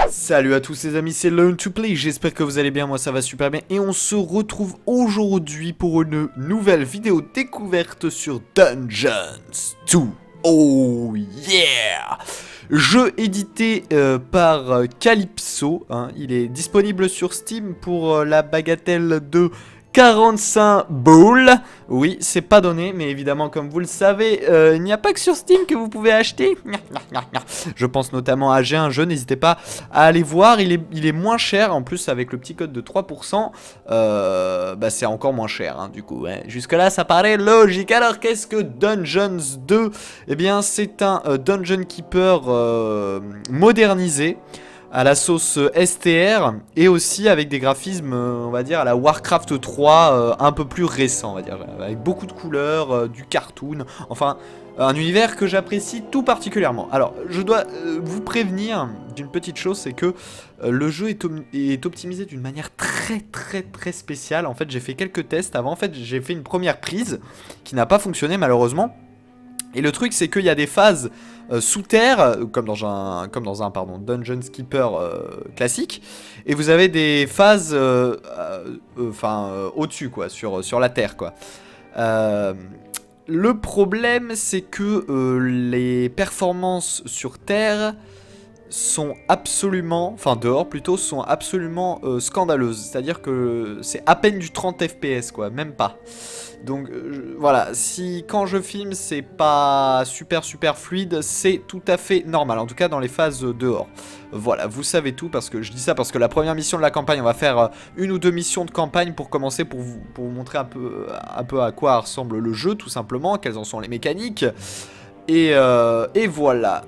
Salut à tous les amis, c'est Learn2Play, j'espère que vous allez bien, moi ça va super bien. Et on se retrouve aujourd'hui pour une nouvelle vidéo découverte sur Dungeons 2. Oh yeah! Jeu édité par Calypso, hein. Il est disponible sur Steam pour la bagatelle de 45 balles. Oui, c'est pas donné, mais évidemment, comme vous le savez, il n'y a pas que sur Steam que vous pouvez acheter. Je pense notamment à G1 jeu, n'hésitez pas à aller voir, il est moins cher, en plus avec le petit code de 3%, bah c'est encore moins cher, hein, du coup, ouais. Jusque là ça paraît logique. Alors qu'est-ce que Dungeons 2? Eh bien c'est un Dungeon Keeper modernisé, à la sauce STR, et aussi avec des graphismes, on va dire, à la Warcraft 3, un peu plus récent, on va dire, avec beaucoup de couleurs, du cartoon, enfin, un univers que j'apprécie tout particulièrement. Alors, je dois vous prévenir d'une petite chose, c'est que le jeu est optimisé d'une manière très spéciale. En fait, j'ai fait quelques tests avant, en fait, j'ai fait une première prise qui n'a pas fonctionné malheureusement. Et le truc, c'est qu'il y a des phases sous terre, comme dans un Dungeon Keeper classique, et vous avez des phases, au-dessus, quoi, sur la terre, quoi. Le problème, c'est que les performances sur terre sont absolument, enfin dehors plutôt, sont absolument scandaleuses. C'est-à-dire que c'est à peine du 30 FPS, quoi, même pas. Donc voilà, si quand je filme c'est pas super fluide, c'est tout à fait normal, en tout cas dans les phases dehors. Voilà, vous savez tout, parce que je dis ça parce que la première mission de la campagne, on va faire une ou deux missions de campagne pour commencer, pour vous montrer un peu à quoi ressemble le jeu, tout simplement, quelles en sont les mécaniques. Et voilà.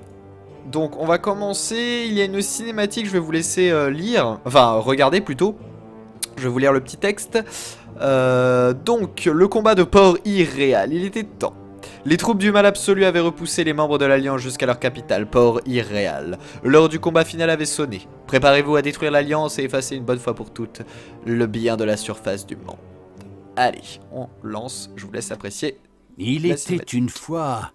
Donc on va commencer, il y a une cinématique, je vais vous laisser lire, enfin regarder plutôt. Je vais vous lire le petit texte. Donc, le combat de Port Irréal, il était temps. Les troupes du mal absolu avaient repoussé les membres de l'Alliance jusqu'à leur capitale, Port Irréal. L'heure du combat final avait sonné. Préparez-vous à détruire l'Alliance et effacer une bonne fois pour toutes le bien de la surface du monde. Allez, on lance, je vous laisse apprécier. Il était une fois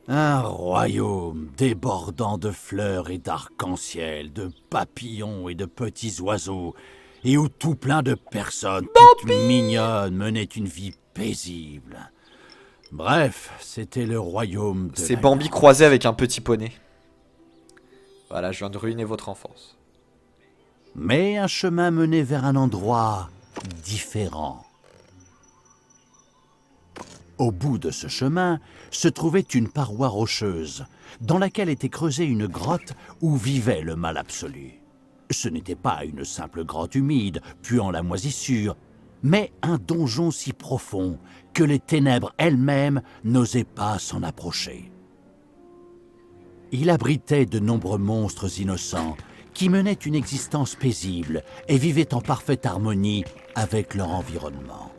un royaume débordant de fleurs et d'arc-en-ciel, de papillons et de petits oiseaux, et où tout plein de personnes toutes mignonnes menaient une vie paisible. Bref, c'était le royaume de C'est Bambi croisé avec un petit poney. Voilà, je viens de ruiner votre enfance. Mais un chemin menait vers un endroit différent. Au bout de ce chemin se trouvait une paroi rocheuse, dans laquelle était creusée une grotte où vivait le mal absolu. Ce n'était pas une simple grotte humide, puant la moisissure, mais un donjon si profond que les ténèbres elles-mêmes n'osaient pas s'en approcher. Il abritait de nombreux monstres innocents qui menaient une existence paisible et vivaient en parfaite harmonie avec leur environnement.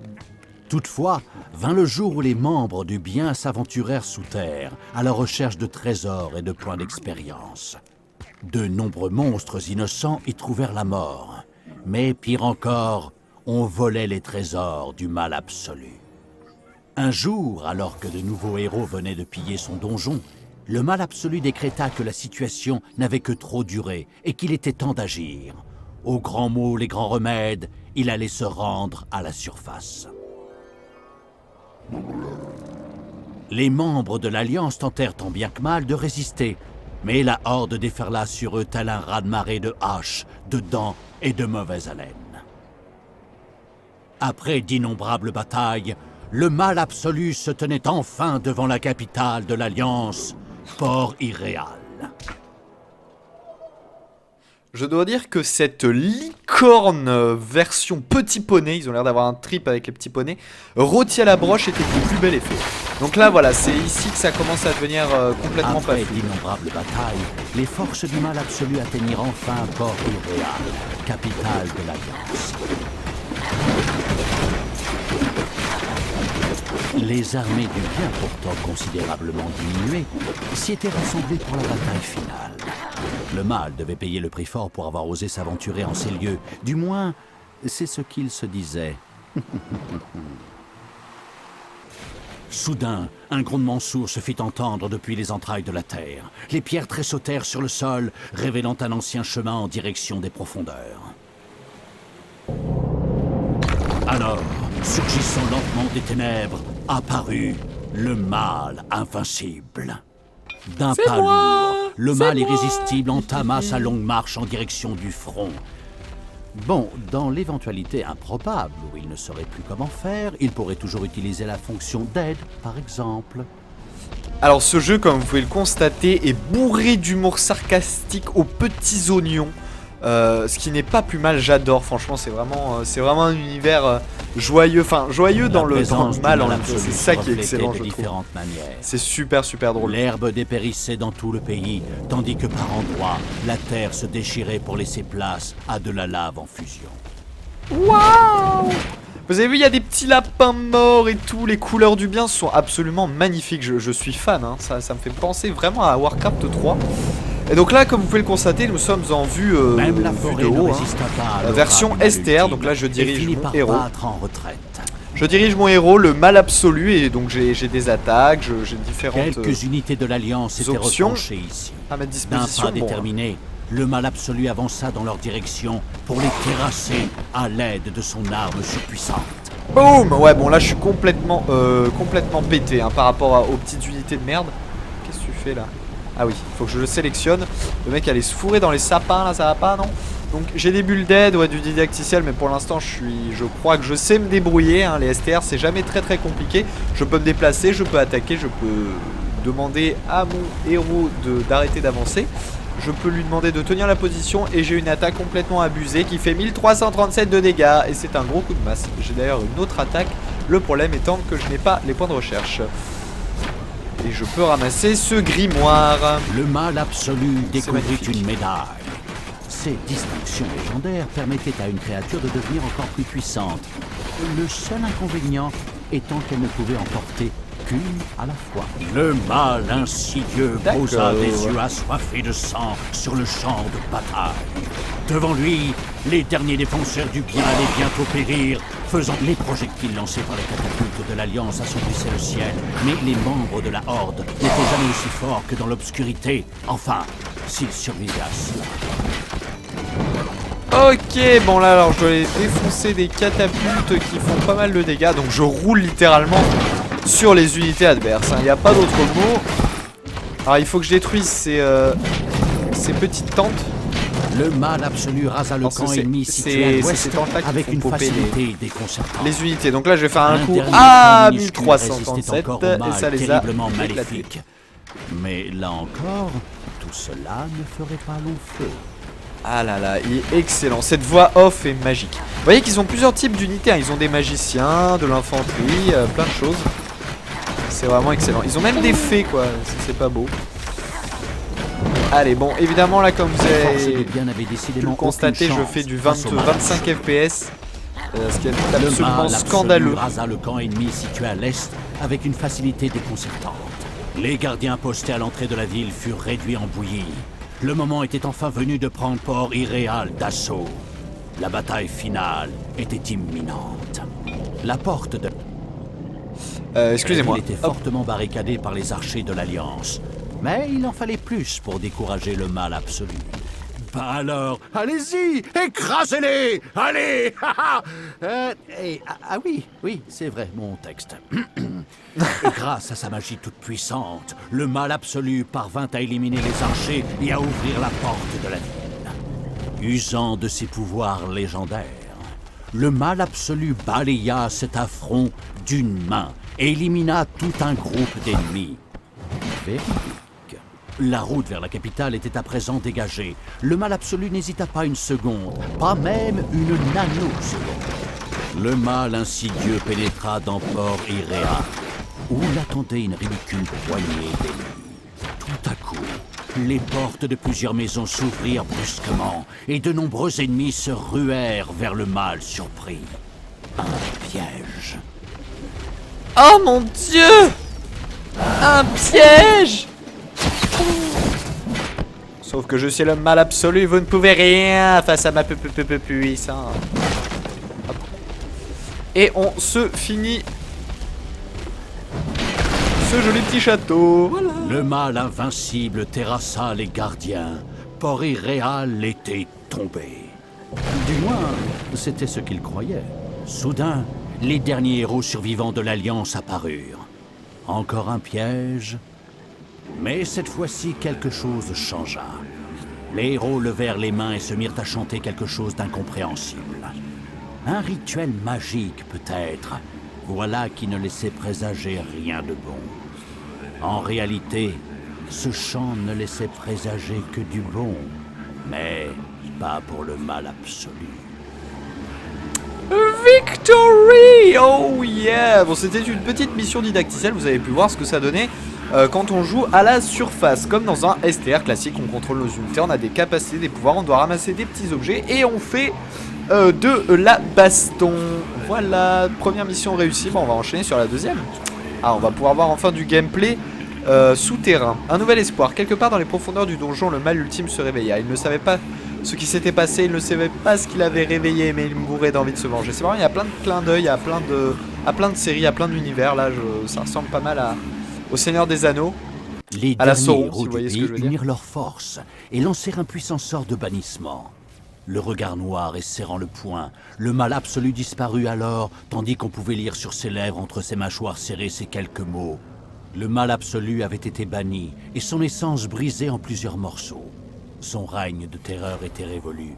Toutefois, vint le jour où les membres du bien s'aventurèrent sous terre à la recherche de trésors et de points d'expérience. De nombreux monstres innocents y trouvèrent la mort, mais pire encore, on volait les trésors du mal absolu. Un jour, alors que de nouveaux héros venaient de piller son donjon, le mal absolu décréta que la situation n'avait que trop duré et qu'il était temps d'agir. Aux grands mots, les grands remèdes, il allait se rendre à la surface. Les membres de l'Alliance tentèrent tant bien que mal de résister, mais la horde déferla sur eux tel un raz-de-marée de haches, de dents et de mauvaise haleine. Après d'innombrables batailles, le mal absolu se tenait enfin devant la capitale de l'Alliance, Port Irréal. Je dois dire que cette licorne version petit poney, ils ont l'air d'avoir un trip avec les petits poneys, rôti à la broche était du plus bel effet. Donc là voilà, c'est ici que ça commence à devenir complètement pas Après fluide. d'innombrables batailles, les forces du mal absolu atteignirent enfin Port Irréal, capitale de l'Alliance. Les armées du bien, pourtant considérablement diminuées, s'y étaient rassemblées pour la bataille finale. Le mal devait payer le prix fort pour avoir osé s'aventurer en ces lieux. Du moins, c'est ce qu'il se disait. Soudain, un grondement sourd se fit entendre depuis les entrailles de la terre. Les pierres tressautèrent sur le sol, révélant un ancien chemin en direction des profondeurs. Alors, surgissant lentement des ténèbres, apparut le mal invincible. D'un pas lourd, le mal irrésistible entama sa longue marche en direction du front. Bon, dans l'éventualité improbable où il ne saurait plus comment faire, il pourrait toujours utiliser la fonction d'aide, par exemple. Alors ce jeu, comme vous pouvez le constater, est bourré d'humour sarcastique aux petits oignons. Ce qui n'est pas plus mal, j'adore, franchement c'est vraiment un univers joyeux, enfin joyeux dans le mal en même temps, c'est ça qui est excellent je trouve. C'est super drôle. L'herbe dépérissait dans tout le pays, tandis que par endroits, la terre se déchirait pour laisser place à de la lave en fusion. Waouh! Vous avez vu, il y a des petits lapins morts et tout, les couleurs du bien sont absolument magnifiques, je suis fan, hein. Ça me fait penser vraiment à Warcraft 3. Et donc là, comme vous pouvez le constater, nous sommes en vue, Même la vue de haut, hein. La version STR, donc là je dirige mon héros. Je dirige mon héros, le mal absolu, et donc j'ai des attaques, j'ai différentes Quelques unités de l'Alliance étaient retranchées ici. À ma disposition. D'un pas déterminé, le mal absolu avança dans leur direction pour les terrasser à l'aide de son arme surpuissante. Boum! Ouais, bon là je suis complètement pété hein, par rapport aux petites unités de merde. Qu'est-ce que tu fais là? Ah oui, faut que je le sélectionne. Le mec allait se fourrer dans les sapins là, ça va pas non? Donc j'ai des bulles d'aide, ouais, du didacticiel, mais pour l'instant je crois que je sais me débrouiller hein. Les STR c'est jamais très compliqué. Je peux me déplacer, je peux attaquer, je peux demander à mon héros d'arrêter d'avancer. Je peux lui demander de tenir la position et j'ai une attaque complètement abusée qui fait 1337 de dégâts et c'est un gros coup de masse. J'ai d'ailleurs une autre attaque, le problème étant que je n'ai pas les points de recherche. Et je peux ramasser ce grimoire. Le mal absolu découvrit une médaille. Ces distinctions légendaires permettaient à une créature de devenir encore plus puissante. Le seul inconvénient étant qu'elle ne pouvait en porter qu'une à la fois. Le mal insidieux posa des yeux assoiffés de sang sur le champ de bataille. Devant lui, les derniers défenseurs du bien allaient bientôt périr, faisant les projectiles lancés par les catapultes de l'Alliance assombrissaient le ciel. Mais les membres de la Horde n'étaient jamais aussi forts que dans l'obscurité. Enfin, s'ils survivaient à cela. Ok, bon là alors je dois aller défoncer des catapultes qui font pas mal de dégâts. Donc je roule littéralement sur les unités adverses, il n'y a pas d'autre mot. Alors il faut que je détruise ces petites tentes. Le mal absolu rasa le camp ennemi situé à l'ouest avec une facilité déconcertante. Les unités, donc là je vais faire un coup à 1337 et ça les a éclatés. Mais là encore, tout cela ne ferait pas long feu. Ah là là, il est excellent, cette voix off est magique. Vous voyez qu'ils ont plusieurs types d'unités, hein. Ils ont des magiciens, de l'infanterie, plein de choses. C'est vraiment excellent. Ils ont même des fées quoi, c'est pas beau. Allez, bon, évidemment là comme vous avez pu le constater, je fais du 25 FPS. Ce qui est absolument scandaleux. Rasa le camp ennemi situé à l'est avec une facilité déconcertante. Les gardiens postés à l'entrée de la ville furent réduits en bouillie. Le moment était enfin venu de prendre Port Irréal d'assaut. La bataille finale était imminente. La porte de... excusez-moi. Elle était fortement barricadée par les archers de l'Alliance. Mais il en fallait plus pour décourager le mal absolu. Bah alors, allez-y, écrasez-les. Allez. Oui, c'est vrai, mon texte. Grâce à sa magie toute puissante, le mal absolu parvint à éliminer les archers et à ouvrir la porte de la ville. Usant de ses pouvoirs légendaires, le mal absolu balaya cet affront d'une main et élimina tout un groupe d'ennemis. Véridique. La route vers la capitale était à présent dégagée. Le mal absolu n'hésita pas une seconde, pas même une nanoseconde. Le mal insidieux pénétra dans Port Irréal, où l'attendait une ridicule poignée d'ennemis. Tout à coup, les portes de plusieurs maisons s'ouvrirent brusquement, et de nombreux ennemis se ruèrent vers le mal surpris. Un piège. Oh mon Dieu! Un piège! Sauf que je suis le mal absolu, vous ne pouvez rien face à ma puissance. Et on se finit ce joli petit château. Voilà. Le mal invincible terrassa les gardiens. Port irréal était tombé. Du moins, c'était ce qu'ils croyaient. Soudain, les derniers héros survivants de l'Alliance apparurent. Encore un piège. Mais cette fois-ci, quelque chose changea. Les héros levèrent les mains et se mirent à chanter quelque chose d'incompréhensible. Un rituel magique, peut-être. Voilà qui ne laissait présager rien de bon. En réalité, ce chant ne laissait présager que du bon, mais pas pour le mal absolu. Victory! Oh yeah! Bon, c'était une petite mission didacticielle, vous avez pu voir ce que ça donnait quand on joue à la surface. Comme dans un STR classique, on contrôle nos unités, on a des capacités, des pouvoirs, on doit ramasser des petits objets et on fait de la baston. Voilà, première mission réussie, bon, on va enchaîner sur la deuxième. Ah, on va pouvoir voir enfin du gameplay souterrain. Un nouvel espoir, quelque part dans les profondeurs du donjon, le mal ultime se réveilla. Il ne savait pas ce qui s'était passé, il ne savait pas ce qu'il avait réveillé, mais il mourait d'envie de se venger. C'est marrant, il y a plein de clins d'œil, à plein de séries, à plein d'univers. Là, ça ressemble pas mal au Seigneur des Anneaux. Les à la derniers Sauron, héros si vous du voyez ce que pays je veux dire. unirent leurs forces et lancèrent un puissant sort de bannissement. Le regard noir et serrant le poing, le mal absolu disparut alors, tandis qu'on pouvait lire sur ses lèvres, entre ses mâchoires serrées, ces quelques mots. Le mal absolu avait été banni et son essence brisée en plusieurs morceaux. Son règne de terreur était révolu.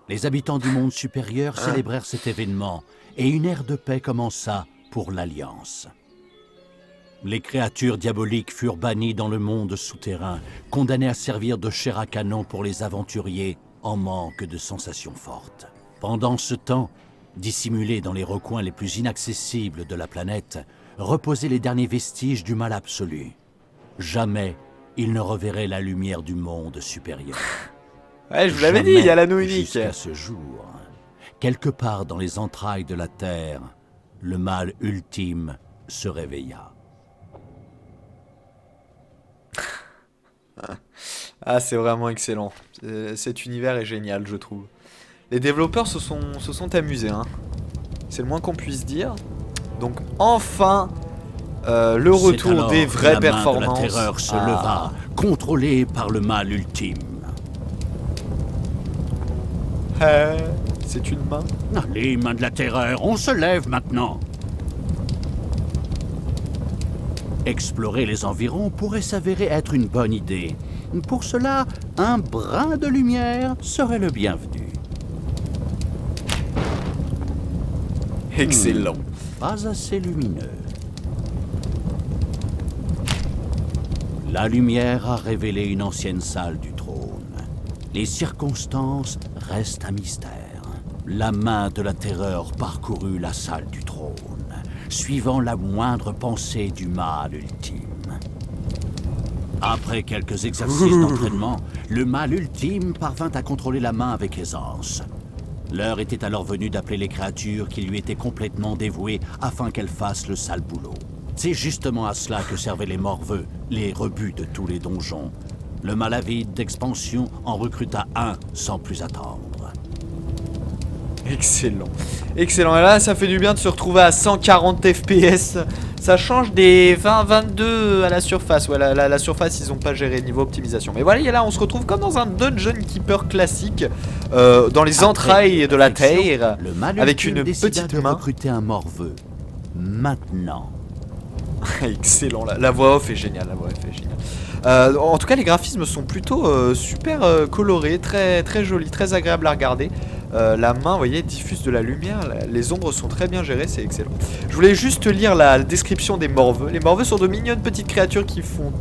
Les habitants du monde supérieur célébrèrent cet événement et une ère de paix commença pour l'Alliance. Les créatures diaboliques furent bannies dans le monde souterrain, condamnées à servir de chair à canon pour les aventuriers en manque de sensations fortes. Pendant ce temps, dissimulés dans les recoins les plus inaccessibles de la planète, reposaient les derniers vestiges du mal absolu. Jamais ils ne reverraient la lumière du monde supérieur. Ouais, je vous l'avais dit, il y a l'anneau unique. Jusqu'à ce jour, quelque part dans les entrailles de la Terre, le mal ultime se réveilla. Ah, c'est vraiment excellent. Cet univers est génial, je trouve. Les développeurs se sont amusés, hein. C'est le moins qu'on puisse dire. Donc, enfin, le retour des vraies performances. La terreur se leva, contrôlée par le mal ultime. C'est une main. Les mains de la terreur, on se lève maintenant. Explorer les environs pourrait s'avérer être une bonne idée. Pour cela, un brin de lumière serait le bienvenu. Excellent. Pas assez lumineux. La lumière a révélé une ancienne salle du trône. Les circonstances restent un mystère. La main de la terreur parcourut la salle du trône, suivant la moindre pensée du mal ultime. Après quelques exercices d'entraînement, le mal ultime parvint à contrôler la main avec aisance. L'heure était alors venue d'appeler les créatures qui lui étaient complètement dévouées afin qu'elles fassent le sale boulot. C'est justement à cela que servaient les morveux, les rebuts de tous les donjons. Le mal avide d'expansion en recruta un sans plus attendre. Excellent. Excellent. Et là, ça fait du bien de se retrouver à 140 FPS. Ça change des 20-22 à la surface. Ouais, la surface, ils n'ont pas géré niveau optimisation. Mais voilà, là, on se retrouve comme dans un Dungeon Keeper classique, dans les entrailles de la terre, le mal avec ultime une décida petite de main. recruter un morveux. Maintenant. Excellent. La voix off est géniale. La voix off est géniale. En tout cas, les graphismes sont plutôt super colorés, très, très jolis, très agréables à regarder. La main, vous voyez, diffuse de la lumière. Les ombres sont très bien gérées, c'est excellent. Je voulais juste lire la description des morveux. Les morveux sont de mignonnes petites créatures qui font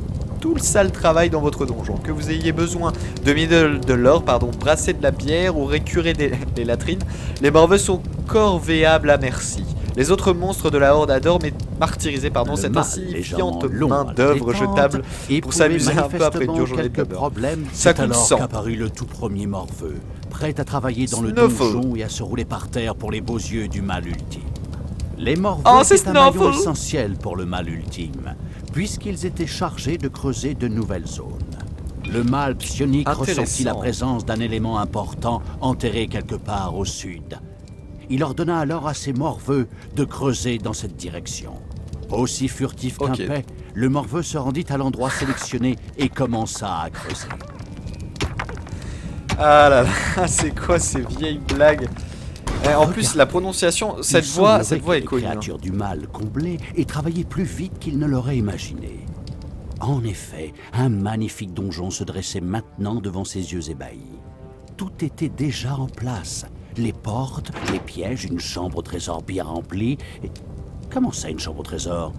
tout le sale travail dans votre donjon. Que vous ayez besoin de miner de l'or, brasser de la bière ou récurer des latrines, les morveux sont corvéables à merci. Les autres monstres de la Horde adorent martyriser cette insignifiante main d'œuvre jetable pour s'amuser un peu après une dure journée de labeur. Ça coûte alors 100. qu'apparut le tout premier morveux, prêt à travailler dans le Snuffle. donjon et à se rouler par terre pour les beaux yeux du mal ultime. Les morveux Oh, c'est étaient un maillon Snuffle. essentiel pour le mal ultime, puisqu'ils étaient chargés de creuser de nouvelles zones. Le mal psionique Intéressant. ressentit la présence d'un élément important enterré quelque part au sud. Il ordonna alors à ses morveux de creuser dans cette direction. Aussi furtif qu'un Ok. paix, le morveux se rendit à l'endroit sélectionné et commença à creuser. Ah là là, c'est quoi ces vieilles blagues? En plus, la prononciation, cette voix est connue. Les créatures du mal comblaient et travaillaient plus vite qu'ils ne l'auraient imaginé. En effet, un magnifique donjon se dressait maintenant devant ses yeux ébahis. Tout était déjà en place. Les portes, les pièges, une chambre au trésor bien remplie. Et... Comment ça, une chambre au trésor?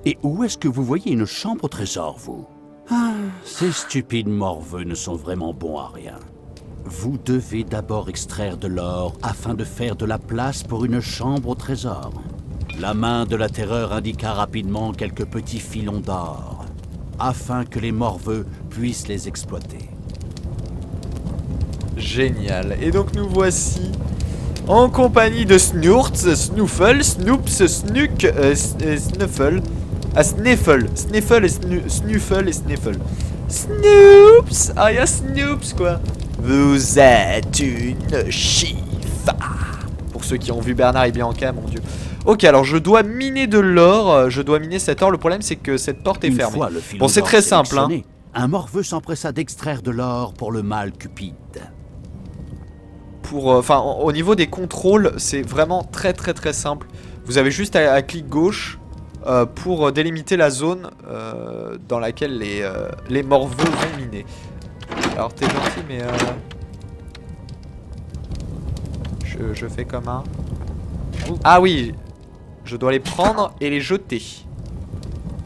Et où est-ce que vous voyez une chambre au trésor, vous? Ah, ces stupides morveux ne sont vraiment bons à rien. Vous devez d'abord extraire de l'or afin de faire de la place pour une chambre au trésor. La main de la terreur indiqua rapidement quelques petits filons d'or, afin que les morveux puissent les exploiter. Génial. Et donc nous voici en compagnie de Snurtz, Snuffle, Snoops, Snook, Snuffle. Ah, Sniffle. Sniffle et Snuffle et Sniffle. Snoops. Ah, il y a Snoops, quoi. Vous êtes une chifa. Pour ceux qui ont vu Bernard et Bianca, mon dieu. Ok, alors je dois miner de l'or. Je dois miner cet or. Le problème, c'est que cette porte est fermée. Bon, c'est très simple, hein. Un morveux s'empressa d'extraire de l'or pour le mâle Cupide. Au niveau des contrôles, c'est vraiment très simple. Vous avez juste à clic gauche pour délimiter la zone dans laquelle les morveux vont miner. Alors t'es gentil, mais je fais comme un... Ah oui, je dois les prendre et les jeter.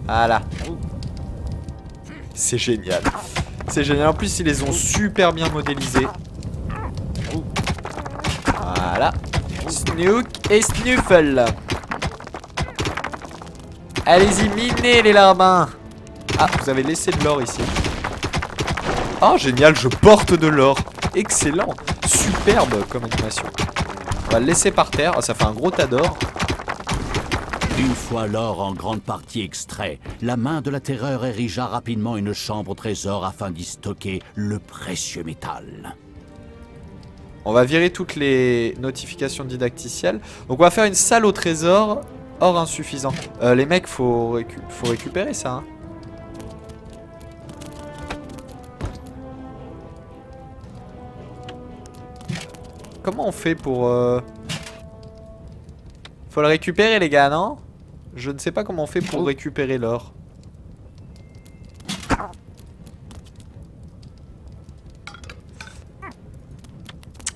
Voilà. C'est génial. C'est génial. En plus, ils les ont super bien modélisés. Voilà. Snook et Snuffle. Allez-y, minez les larbins. Ah, vous avez laissé de l'or ici. Oh, génial, je porte de l'or. Excellent. Superbe comme animation. On va le laisser par terre. Ah, ça fait un gros tas d'or. Une fois l'or en grande partie extrait, la main de la terreur érigea rapidement une chambre au trésor afin d'y stocker le précieux métal. On va virer toutes les notifications didacticielles. Donc on va faire une salle au trésor. Or insuffisant. Les mecs, faut récupérer ça, hein. Comment on fait pour... Faut le récupérer, les gars, non? Je ne sais pas comment on fait pour récupérer l'or.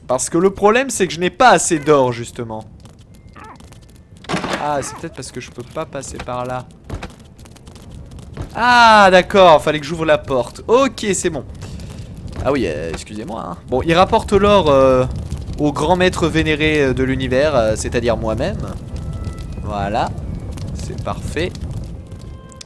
Parce que le problème, c'est que je n'ai pas assez d'or, justement. Ah, c'est peut-être parce que je peux pas passer par là. Ah, d'accord, fallait que j'ouvre la porte. Ok, c'est bon. Ah oui, excusez-moi, hein. Bon, il rapporte l'or au grand maître vénéré de l'univers, c'est-à-dire moi-même. Voilà, c'est parfait.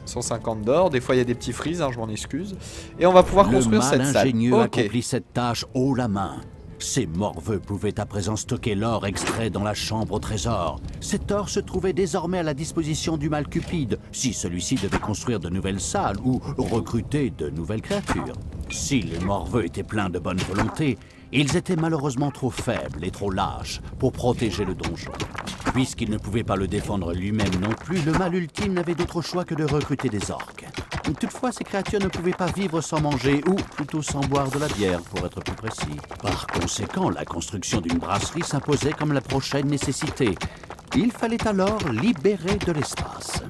150 d'or, des fois il y a des petits frises, hein, je m'en excuse. Et on va pouvoir construire cette salle. L'ingénieux accomplit cette tâche haut la main. Ces morveux pouvaient à présent stocker l'or extrait dans la chambre au trésor. Cet or se trouvait désormais à la disposition du mâle Cupide, si celui-ci devait construire de nouvelles salles ou recruter de nouvelles créatures. Si les morveux étaient pleins de bonne volonté, ils étaient malheureusement trop faibles et trop lâches pour protéger le donjon. Puisqu'il ne pouvait pas le défendre lui-même non plus, le mâle ultime n'avait d'autre choix que de recruter des orques. Toutefois, ces créatures ne pouvaient pas vivre sans manger, ou plutôt sans boire de la bière, pour être plus précis. Par conséquent, la construction d'une brasserie s'imposait comme la prochaine nécessité. Il fallait alors libérer de l'espace.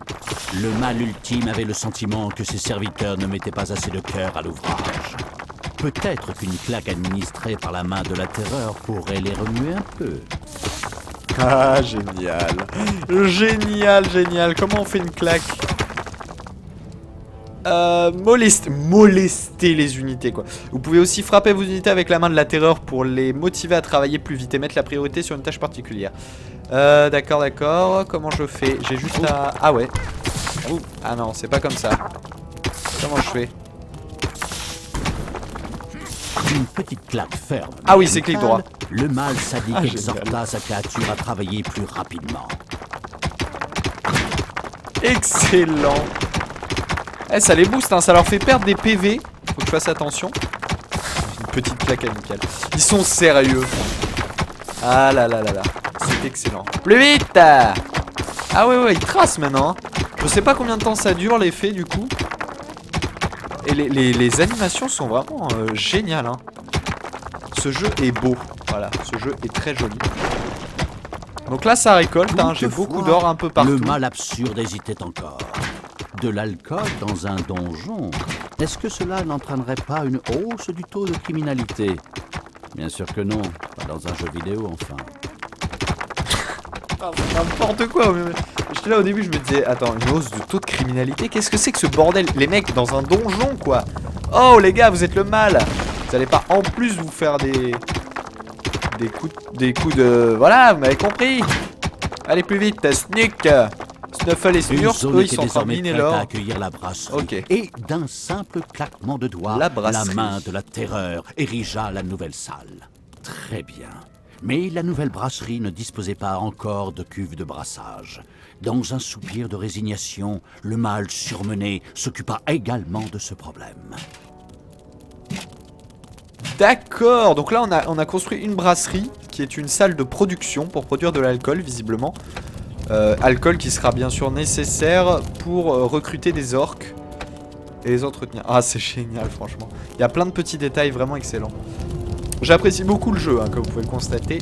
Le mâle ultime avait le sentiment que ses serviteurs ne mettaient pas assez de cœur à l'ouvrage. Peut-être qu'une claque administrée par la main de la terreur pourrait les remuer un peu. Ah, génial. Génial, génial. Comment on fait une claque? Molester les unités, quoi. Vous pouvez aussi frapper vos unités avec la main de la terreur pour les motiver à travailler plus vite et mettre la priorité sur une tâche particulière. D'accord, d'accord. Comment je fais? J'ai juste à... Ah ouais. Ah non, c'est pas comme ça. Comment je fais? Une petite claque ferme. Ah oui, c'est clic droit. Le mâle sadique exhorta sa créature à travailler plus rapidement. Excellent. Eh, ça les booste, hein, ça leur fait perdre des PV. Faut que je fasse attention. Une petite claque amicale. Ils sont sérieux. Ah là là là là. C'est excellent. Plus vite. Ah ouais, ouais, ils tracent maintenant. Je sais pas combien de temps ça dure l'effet du coup. Et les animations sont vraiment géniales. Hein. Ce jeu est beau. Voilà, ce jeu est très joli. Donc là ça récolte, hein, j'ai beaucoup d'or un peu partout. Le mal absurde hésitait encore. De l'alcool dans un donjon, est-ce que cela n'entraînerait pas une hausse du taux de criminalité? Bien sûr que non, pas dans un jeu vidéo enfin. N'importe quoi. J'étais là au début, je me disais, attends, une hausse de taux de criminalité, qu'est-ce que c'est que ce bordel? Les mecs dans un donjon quoi. Oh les gars, vous êtes le mal. Vous allez pas en plus vous faire des coups de... Voilà, vous m'avez compris. Allez plus vite, Sneak. Snuffle et Snurf, eux ils sont en train de miner l'or. Accueillir la brasserie. Ok. Et d'un simple claquement de doigts, La la main de la terreur érigea la nouvelle salle. Très bien. Mais la nouvelle brasserie ne disposait pas encore de cuve de brassage. Dans un soupir de résignation, le mâle surmené s'occupa également de ce problème. D'accord, donc là on a construit une brasserie qui est une salle de production pour produire de l'alcool visiblement. Alcool qui sera bien sûr nécessaire pour recruter des orques et les entretenir. Ah c'est génial franchement. Il y a plein de petits détails vraiment excellents. J'apprécie beaucoup le jeu hein, comme vous pouvez le constater.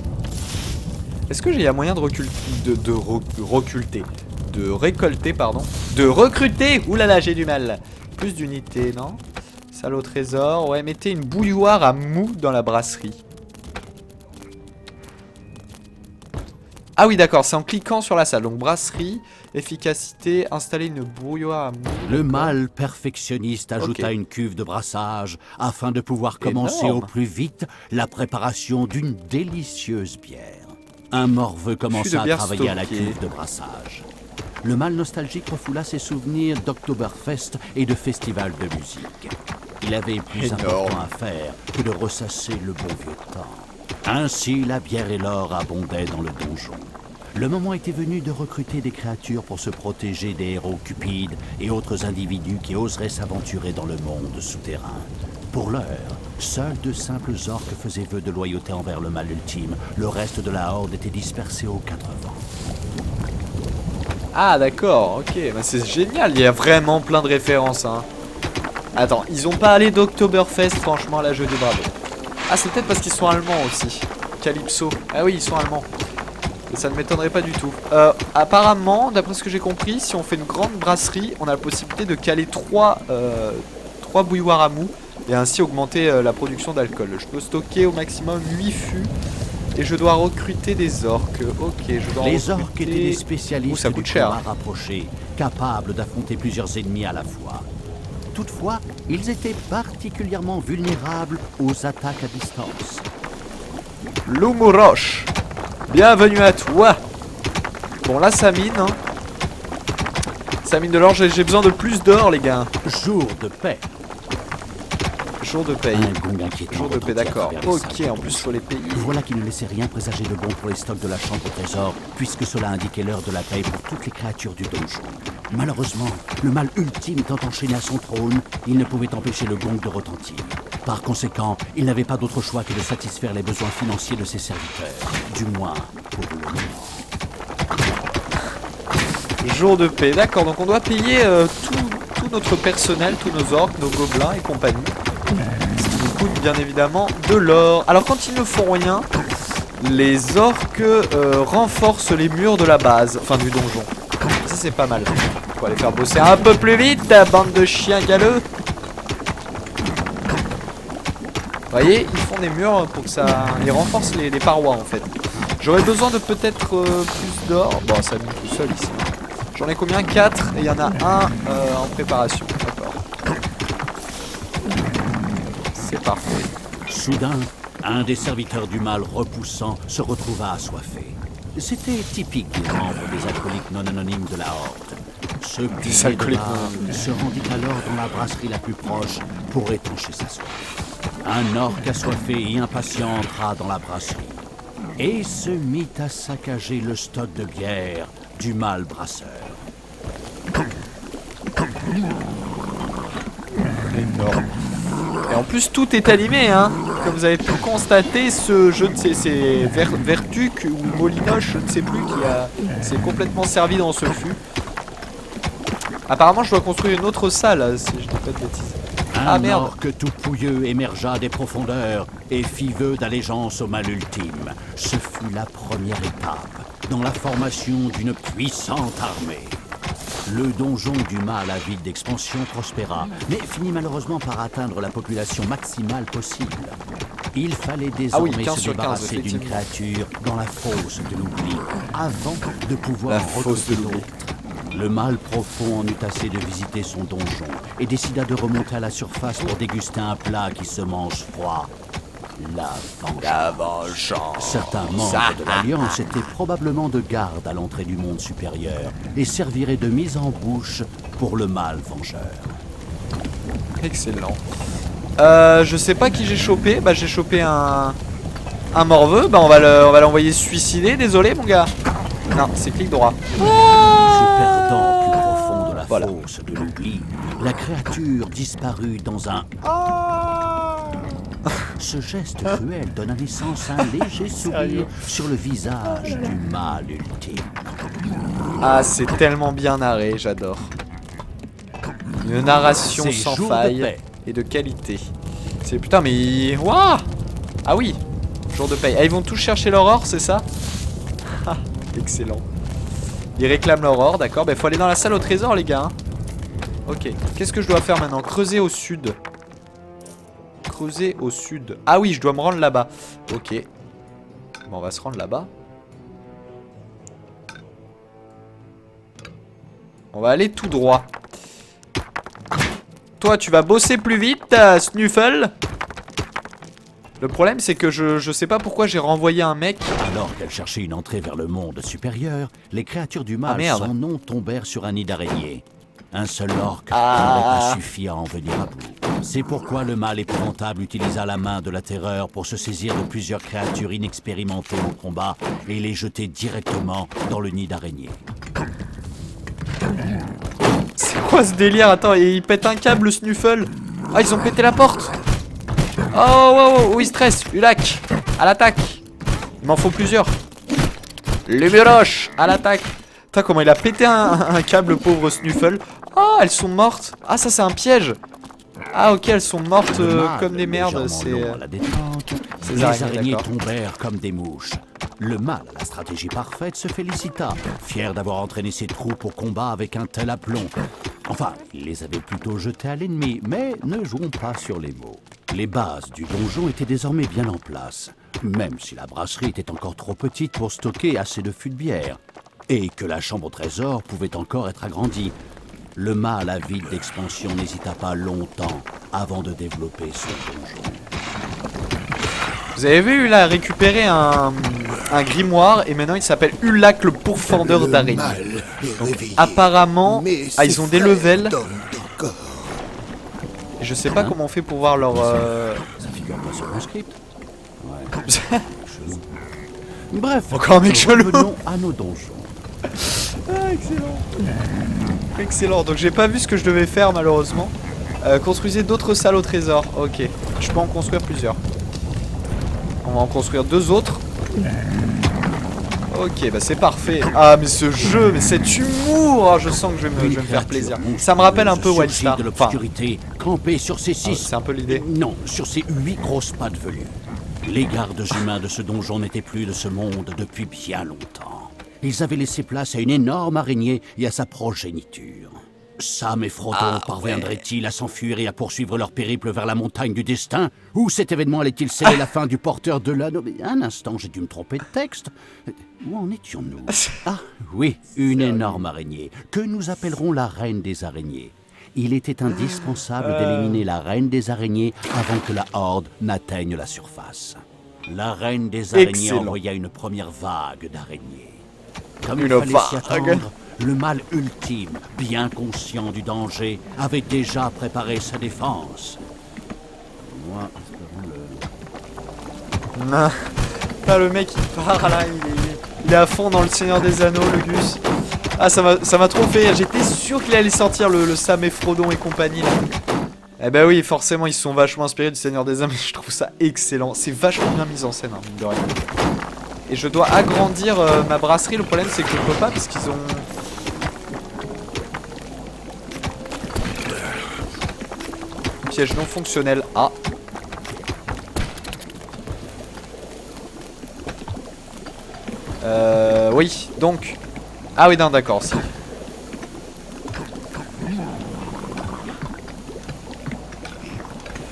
Est-ce qu'il y a moyen de récolter pardon. De recruter. Oulala j'ai du mal. Plus d'unités non? Salle au trésor. Ouais mettez une bouilloire à mou dans la brasserie. Ah oui d'accord, c'est en cliquant sur la salle. Donc brasserie, efficacité, installer une bouilloire à mou. Le mâle perfectionniste ajouta une cuve de brassage afin de pouvoir commencer au plus vite la préparation d'une délicieuse bière. Un morveux commença à travailler à la cuve de brassage. Le mâle nostalgique refoula ses souvenirs d'Oktoberfest et de festivals de musique. Il avait plus important à faire que de ressasser le bon vieux temps. Ainsi, la bière et l'or abondaient dans le donjon. Le moment était venu de recruter des créatures pour se protéger des héros cupides et autres individus qui oseraient s'aventurer dans le monde souterrain. Pour l'heure, seuls de simples orques faisaient vœu de loyauté envers le mal ultime. Le reste de la horde était dispersé aux quatre vents. Ah d'accord, ok, bah, c'est génial, il y a vraiment plein de références hein. Attends, ils ont pas allé d'Oktoberfest, franchement là je dis bravo. Ah c'est peut-être parce qu'ils sont allemands aussi. Calypso. Ah oui ils sont allemands. Et ça ne m'étonnerait pas du tout. Apparemment, d'après ce que j'ai compris, si on fait une grande brasserie, on a la possibilité de caler 3 bouilloires à mou et ainsi augmenter la production d'alcool. Je peux stocker au maximum 8 fûts et je dois recruter des orques. Ok, je dois Les orques étaient des spécialistes ça coûte du cher. combat rapproché, capables d'affronter plusieurs ennemis à la fois. Toutefois, ils étaient particulièrement vulnérables aux attaques à distance. Loumouroche, bienvenue à toi. Bon là ça mine hein. Ça mine de l'or, j'ai besoin de plus d'or les gars. Jour de paix. Jour de paye. Un gong inquiétant. Jour de paix, d'accord. Ok, en plus faut les payer. Voilà qui ne laissait rien présager de bon pour les stocks de la chambre au trésor, puisque cela indiquait l'heure de la paix pour toutes les créatures du donjon. Malheureusement, le mal ultime étant enchaîné à son trône, il ne pouvait empêcher le gong de retentir. Par conséquent, il n'avait pas d'autre choix que de satisfaire les besoins financiers de ses serviteurs. Du moins, pour le moment. Jour de paix, d'accord. Donc on doit payer tout notre personnel, tous nos orques, nos gobelins et compagnie. Ce qui nous coûte bien évidemment de l'or. Alors quand ils ne font rien, les orques renforcent les murs de la base, enfin du donjon. Ça c'est pas mal. Faut aller faire bosser un peu plus vite, bande de chiens galeux. Vous voyez, ils font des murs pour que ça... Ils renforcent les parois en fait. J'aurais besoin de peut-être plus d'or. Bon, ça mine tout seul ici. J'en ai combien? 4 et il y en a un en préparation. D'accord. C'est parfait. Soudain, un des serviteurs du mal repoussant se retrouva assoiffé. C'était typique des membres des alcooliques non anonymes de la Horde. Ce pilier de l'art se rendit alors dans la brasserie la plus proche pour étancher sa soif. Un orque assoiffé et impatient entra dans la brasserie et se mit à saccager le stock de bière du mal brasseur. Énorme. Et en plus tout est animé hein. Comme vous avez pu le constater, ce jeu de c'est Vertuc ou Molinoche, je ne sais plus, qui s'est complètement servi dans ce fût. Apparemment, je dois construire une autre salle, si je dis pas de bêtises. Ah Un merde. orque tout pouilleux émergea des profondeurs et fit vœu d'allégeance au mal ultime. Ce fut la première étape dans la formation d'une puissante armée. Le donjon du mal avide d'expansion prospéra, mais finit malheureusement par atteindre la population maximale possible. Il fallait désormais 15 se sur 15, débarrasser d'une effectivement. créature dans la fosse de l'oubli, avant de pouvoir La en fosse de recruter l'oubli. d'autres. Le mal profond en eut assez de visiter son donjon et décida de remonter à la surface pour déguster un plat qui se mange froid. La vengeance. La vengeance. Certains membres de l'Alliance étaient probablement de garde à l'entrée du monde supérieur et serviraient de mise en bouche pour le mal vengeur. Excellent. Je sais pas qui j'ai chopé. Bah j'ai chopé un morveux. Bah on va l'envoyer se suicider. Désolé mon gars. Non, c'est clic droit. Se perdant au plus profond de la Voilà. fosse de l'oubli, la créature disparut dans un... Ce geste cruel donna naissance à un léger sourire sur le visage du mal ultime. Ah, c'est tellement bien narré, j'adore. Une narration C'est sans jour de faille paix. et de qualité. C'est putain mais waouh. Ah oui, jour de paye. Ah, ils vont tous chercher leur or, c'est ça? Ah, excellent. Ils réclament leur or, d'accord. Bah faut aller dans la salle au trésor les gars. Hein. Ok. Qu'est-ce que je dois faire maintenant? Creuser au sud. Creuser au sud. Ah oui, je dois me rendre là-bas. Ok. Bon, on va se rendre là-bas. On va aller tout droit. Toi, tu vas bosser plus vite, Snuffle. Le problème, c'est que je sais pas pourquoi j'ai renvoyé un mec. Alors qu'elle cherchait une entrée vers le monde supérieur, les créatures du mal merde. sans nom tombèrent sur un nid d'araignée. Un seul orque Ah. n'aurait pas suffi à en venir à bout. C'est pourquoi le mal épouvantable utilisa la main de la terreur pour se saisir de plusieurs créatures inexpérimentées au combat et les jeter directement dans le nid d'araignée. C'est quoi ce délire? Attends, et il pète un câble, Snuffle. Ah, ils ont pété la porte. Oh, wow, il stresse. Ulac, à l'attaque. Il m'en faut plusieurs. Lumioche, à l'attaque. Putain, comment il a pété un câble, pauvre Snuffle. Oh, elles sont mortes. Ah, ça, c'est un piège. Ah, ok, elles sont mortes Le mal, comme des merdes. légèrement C'est. long à la détente, ces les araignées, araignées d'accord. tombèrent comme des mouches. Le mal, à la stratégie parfaite, se félicita, fier d'avoir entraîné ses troupes au combat avec un tel aplomb. Enfin, il les avait plutôt jetés à l'ennemi, mais ne jouons pas sur les mots. Les bases du donjon étaient désormais bien en place, même si la brasserie était encore trop petite pour stocker assez de fûts de bière, et que la chambre au trésor pouvait encore être agrandie. Le mal avide d'expansion n'hésita pas longtemps avant de développer son donjon. Vous avez vu, il a récupéré un grimoire et maintenant il s'appelle Ulac le pourfendeur d'araignées. Apparemment, ils ont des levels. Et je sais pas comment on fait pour voir leur. Ça figure pas sur mon script. Ouais. Chelou. Bref, Encore un mec chelou. revenons à nos donjons. Ah, excellent. Excellent. Donc j'ai pas vu ce que je devais faire malheureusement. Construisez d'autres salles au trésor. Ok. Je peux en construire plusieurs. On va en construire deux autres. Ok, bah c'est parfait. Ah mais ce jeu, mais cet humour, je sens que je vais me faire plaisir. Ça me rappelle un peu Wildstar. de Enfin, l'obscurité, campé sur ses six. c'est un peu l'idée. Non, sur ses 8 grosses pattes velues. Les gardes humains de ce donjon n'étaient plus de ce monde depuis bien longtemps. Ils avaient laissé place à une énorme araignée et à sa progéniture. Sam et Frodon parviendraient-ils à s'enfuir et à poursuivre leur périple vers la montagne du destin? Ou cet événement allait-il sceller la fin du porteur de l'anneau? Mais un instant, j'ai dû me tromper de texte. Où en étions-nous? Ah, oui, une énorme araignée, que nous appellerons la reine des araignées. Il était indispensable d'éliminer la reine des araignées avant que la horde n'atteigne la surface. La reine des araignées Excellent. envoya une première vague d'araignées. Comme il Une fallait s'y vague. attendre, le mal ultime, bien conscient du danger, avait déjà préparé sa défense. Moi, espérons le... Ah, le mec il part là, il est à fond dans le Seigneur des Anneaux, le Gus. Ah, ça m'a trop fait rire. J'étais sûr qu'il allait sortir le Sam et Frodon et compagnie là. Eh ben oui, forcément, ils sont vachement inspirés du Seigneur des Anneaux. Je trouve ça excellent. C'est vachement bien mis en scène, hein, mine de rien. Et je dois agrandir ma brasserie. Le problème, c'est que je peux pas parce qu'ils ont. piège non fonctionnel. Ah. Oui, donc... Ah oui, non, d'accord, si.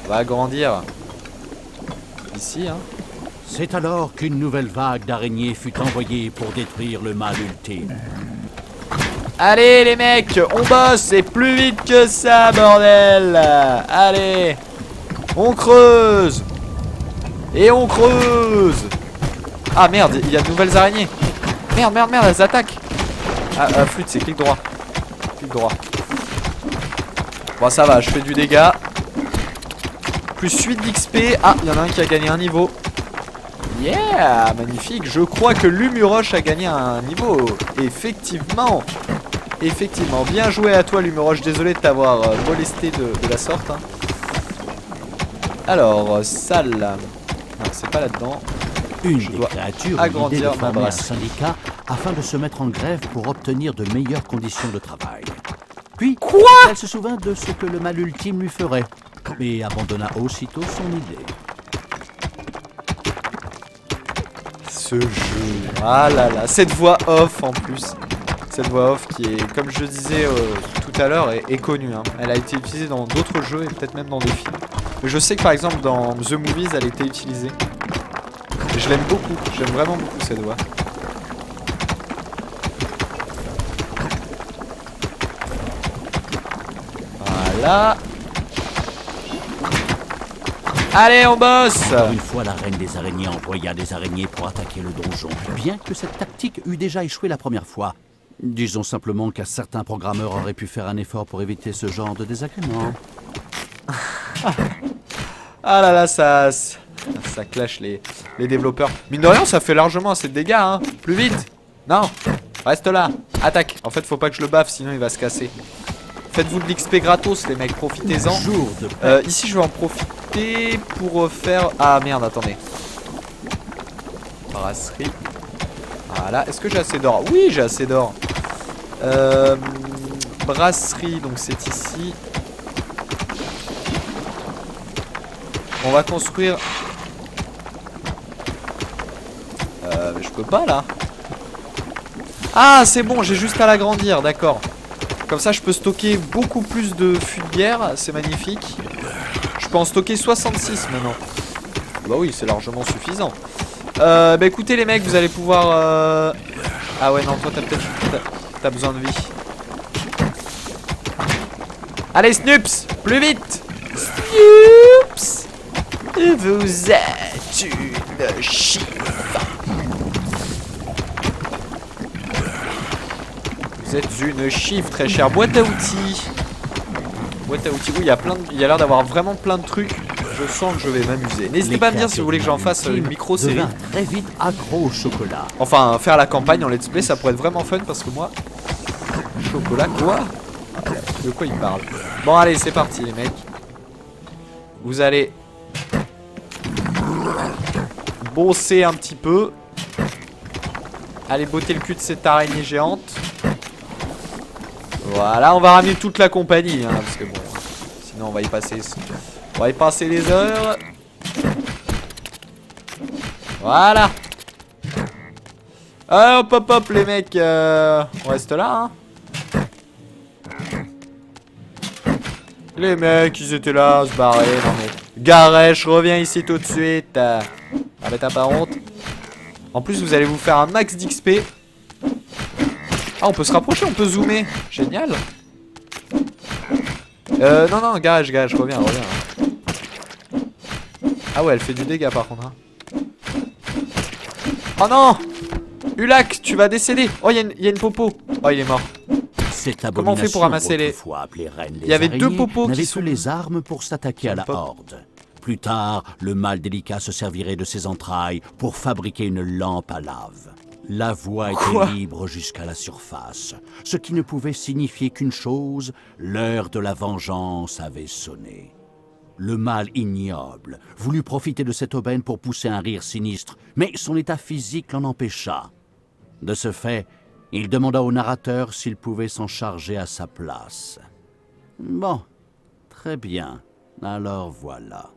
On va agrandir. Ici, hein. C'est alors qu'une nouvelle vague d'araignées fut envoyée pour détruire le mal ultime. Allez les mecs, on bosse, c'est plus vite que ça, bordel. Allez, on creuse. Et on creuse. Ah merde, il y a de nouvelles araignées. Merde, merde, merde, elles attaquent. Ah, flûte, c'est clic droit. Clic droit. Bon, ça va, je fais du dégât. Plus 8 d'XP. Ah, il y en a un qui a gagné un niveau. Yeah, magnifique. Je crois que Lumuroche a gagné un niveau. Effectivement. Effectivement. Bien joué à toi, Lumuroche. Désolé de t'avoir molesté de la sorte. Hein. Alors, salle. Non, c'est pas là-dedans. Une des créatures eut l'idée de agrandir ma former un brasserie. syndicat afin de se mettre en grève pour obtenir de meilleures conditions de travail. Puis, elle se souvint de ce que le mal ultime lui ferait, et abandonna aussitôt son idée. Ce jeu. Ah là là. Cette voix off en plus. Cette voix off qui est, comme je disais tout à l'heure, est connue. Hein. Elle a été utilisée dans d'autres jeux et peut-être même dans des films. Mais je sais que par exemple dans The Movies, elle était utilisée. Et je l'aime beaucoup. J'aime vraiment beaucoup cette voix. Voilà. Allez, on bosse. Encore une fois, la reine des araignées envoya des araignées pour attaquer le donjon, bien que cette tactique eût déjà échoué la première fois. Disons simplement qu'un certain programmeur aurait pu faire un effort pour éviter ce genre de désagrément. Ah là là, ça clash les développeurs. Mine de rien, ça fait largement assez de dégâts, hein. Plus vite. Non, reste là. Attaque. En fait, faut pas que je le baffe, sinon il va se casser. Faites-vous de l'XP gratos, les mecs, profitez-en. Ici, je vais en profiter pour faire... Ah merde, attendez. Brasserie. Voilà, est-ce que j'ai assez d'or? Oui, j'ai assez d'or. Brasserie, donc c'est ici. On va construire... mais je peux pas là. Ah, c'est bon, j'ai juste à l'agrandir, d'accord. Comme ça, je peux stocker beaucoup plus de fûts de bière, c'est magnifique. Je peux en stocker 66 maintenant. Bah oui, c'est largement suffisant. Bah écoutez les mecs, vous allez pouvoir... Ah ouais, non, toi t'as peut-être... T'as besoin de vie. Allez, Snoops, plus vite. Snoops, vous êtes une chiffre. Vous êtes une chiffre, très chère. Boîte à outils. Boîte à outils. Oui, il y a l'air d'avoir vraiment plein de trucs. Je sens que je vais m'amuser. N'hésitez pas à me dire si vous voulez que j'en fasse une micro-série. Très vite accro au chocolat. Enfin, faire la campagne en let's play, ça pourrait être vraiment fun parce que moi... Chocolat, quoi? De quoi il parle? Bon, allez, c'est parti, les mecs. Vous allez... bosser un petit peu. Allez, botter le cul de cette araignée géante. Voilà, on va ramener toute la compagnie, hein, parce que bon... Sinon, on va y passer les heures. Voilà. Hop, hop, hop, les mecs. On reste là, hein. Les mecs, ils étaient là, se barrer. Non mais... Garesh, reviens ici tout de suite. Ah, mais t'as pas honte. En plus, vous allez vous faire un max d'XP. Ah, on peut se rapprocher, on peut zoomer. Génial. Non, non, Garage, reviens. Ah ouais, elle fait du dégât par contre. Hein. Oh non! Ulak, tu vas décéder. Oh, il y a une popo. Oh, il est mort. Comment on fait pour ramasser les... Il y avait deux popos qui sont... les armes pour s'attaquer à la horde. Plus tard, le mâle délicat se servirait de ses entrailles pour fabriquer une lampe à lave. La voie était libre jusqu'à la surface, ce qui ne pouvait signifier qu'une chose, l'heure de la vengeance avait sonné. Le mâle ignoble voulut profiter de cette aubaine pour pousser un rire sinistre, mais son état physique l'en empêcha. De ce fait, il demanda au narrateur s'il pouvait s'en charger à sa place. Bon, très bien. Alors voilà.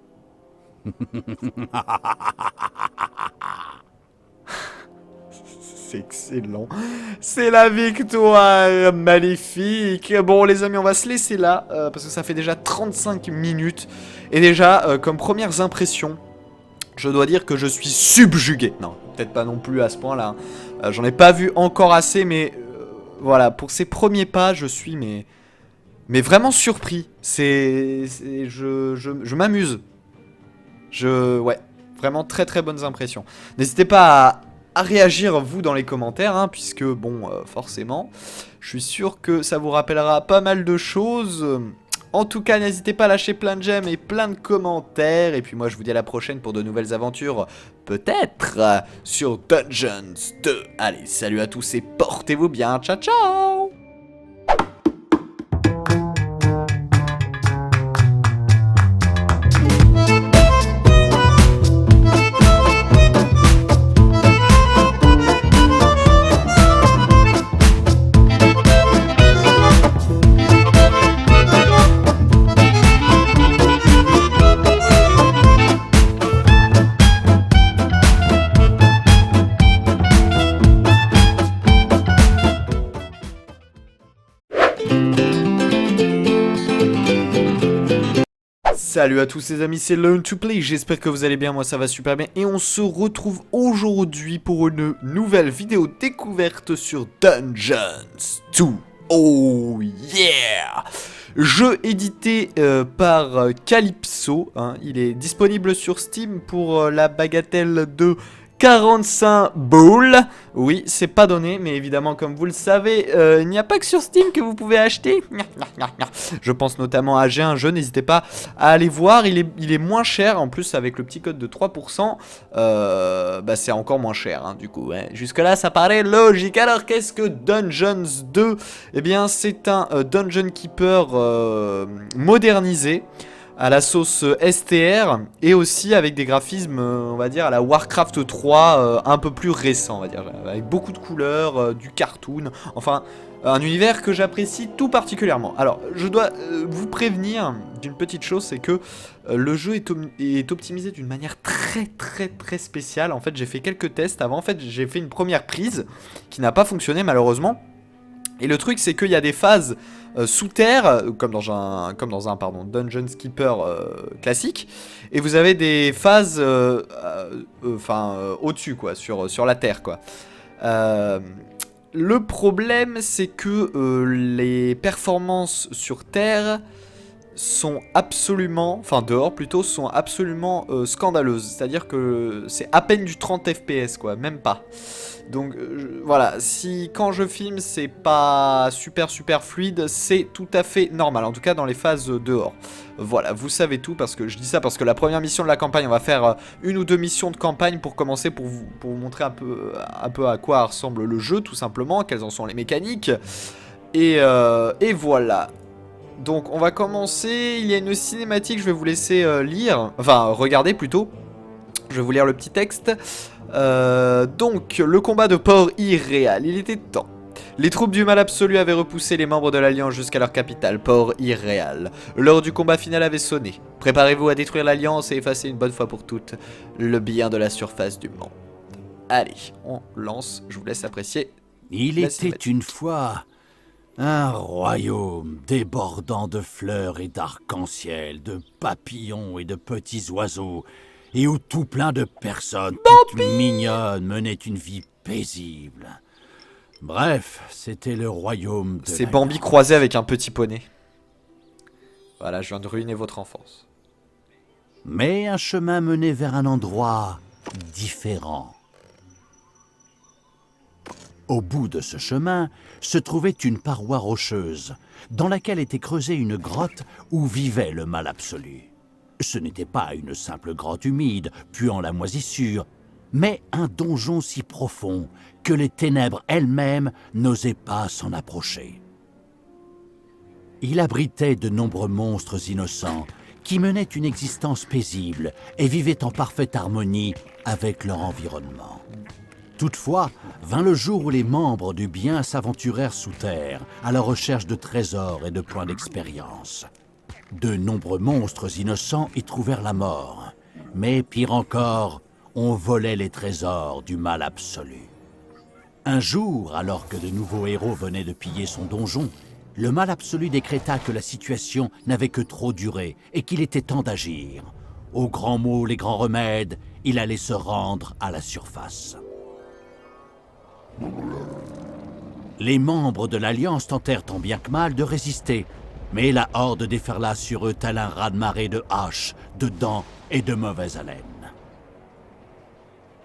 C'est excellent. C'est la victoire, magnifique. Bon les amis, on va se laisser là, parce que ça fait déjà 35 minutes. Et déjà, comme premières impressions, je dois dire que je suis subjugué. Non, peut-être pas non plus à ce point-là. J'en ai pas vu encore assez, mais voilà, pour ces premiers pas, je suis mais vraiment surpris. Je m'amuse. Ouais, vraiment très très bonnes impressions. N'hésitez pas à réagir vous dans les commentaires, hein, puisque bon, forcément, je suis sûr que ça vous rappellera pas mal de choses. En tout cas, n'hésitez pas à lâcher plein de j'aime et plein de commentaires. Et puis moi, je vous dis à la prochaine pour de nouvelles aventures, peut-être sur Dungeons 2. Allez, salut à tous et portez-vous bien. Ciao, ciao! Salut à tous les amis, c'est Learn2Play, j'espère que vous allez bien, moi ça va super bien. Et on se retrouve aujourd'hui pour une nouvelle vidéo découverte sur Dungeons 2. Oh yeah! Jeu édité par Calypso, hein. Il est disponible sur Steam pour la bagatelle de 45 boules. Oui, c'est pas donné, mais évidemment, comme vous le savez, il n'y a pas que sur Steam que vous pouvez acheter. Je pense notamment à G1 jeu, n'hésitez pas à aller voir, il est moins cher, en plus avec le petit code de 3%, bah c'est encore moins cher, hein, du coup, ouais. Jusque là ça paraît logique. Alors qu'est-ce que Dungeons 2? Eh bien c'est un Dungeon Keeper modernisé, à la sauce STR, et aussi avec des graphismes, on va dire, à la Warcraft 3, un peu plus récent, on va dire, avec beaucoup de couleurs, du cartoon, enfin, un univers que j'apprécie tout particulièrement. Alors, je dois vous prévenir d'une petite chose, c'est que le jeu est optimisé d'une manière très spéciale. En fait, j'ai fait quelques tests avant, en fait, j'ai fait une première prise qui n'a pas fonctionné malheureusement. Et le truc c'est qu'il y a des phases sous terre, comme dans un Dungeon Keeper classique, et vous avez des phases au-dessus quoi, sur la terre quoi. Le problème c'est que les performances sur terre sont absolument, enfin dehors plutôt, sont absolument scandaleuses. C'est-à-dire que c'est à peine du 30 FPS quoi, même pas. Donc voilà, si quand je filme c'est pas super fluide, c'est tout à fait normal, en tout cas dans les phases dehors. Voilà, vous savez tout, parce que je dis ça parce que la première mission de la campagne, on va faire une ou deux missions de campagne pour commencer, pour vous montrer un peu à quoi ressemble le jeu tout simplement, quelles en sont les mécaniques. Et voilà. Donc on va commencer, il y a une cinématique, je vais vous laisser lire, enfin regarder plutôt. Je vais vous lire le petit texte. Donc, le combat de Port Irréal, il était temps. Les troupes du mal absolu avaient repoussé les membres de l'Alliance jusqu'à leur capitale, Port Irréal. L'heure du combat final avait sonné. Préparez-vous à détruire l'Alliance et effacer une bonne fois pour toutes le bien de la surface du monde. Allez, on lance, je vous laisse apprécier. Il était une fois un royaume débordant de fleurs et d'arc-en-ciel, de papillons et de petits oiseaux, et où tout plein de personnes toutes mignonnes menaient une vie paisible. Bref, c'était le royaume de C'est Bambi croisé avec un petit poney. Voilà, je viens de ruiner votre enfance. Mais un chemin menait vers un endroit différent. Au bout de ce chemin se trouvait une paroi rocheuse, dans laquelle était creusée une grotte où vivait le mal absolu. Ce n'était pas une simple grotte humide, puant la moisissure, mais un donjon si profond que les ténèbres elles-mêmes n'osaient pas s'en approcher. Il abritait de nombreux monstres innocents qui menaient une existence paisible et vivaient en parfaite harmonie avec leur environnement. Toutefois, vint le jour où les membres du bien s'aventurèrent sous terre à la recherche de trésors et de points d'expérience. De nombreux monstres innocents y trouvèrent la mort. Mais pire encore, on volait les trésors du mal absolu. Un jour, alors que de nouveaux héros venaient de piller son donjon, le mal absolu décréta que la situation n'avait que trop duré et qu'il était temps d'agir. Aux grands mots, les grands remèdes, il allait se rendre à la surface. Les membres de l'Alliance tentèrent tant bien que mal de résister, mais la horde déferla sur eux tel un raz-de-marée de haches, de dents et de mauvaise haleine.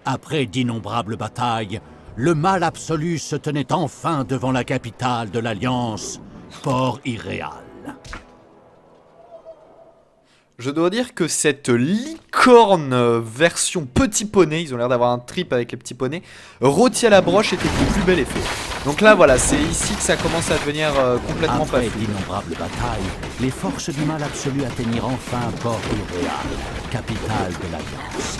Après d'innombrables batailles, le mal absolu se tenait enfin devant la capitale de l'Alliance, Port-Irréal. Je dois dire que cette licorne version petit poney, ils ont l'air d'avoir un trip avec les petits poneys, rôti à la broche était du plus bel effet. Donc là voilà, c'est ici que ça commence à devenir complètement pas Après fou. d'innombrables batailles, les forces du mal absolu atteignirent enfin Port-Irréal, capitale de l'Alliance.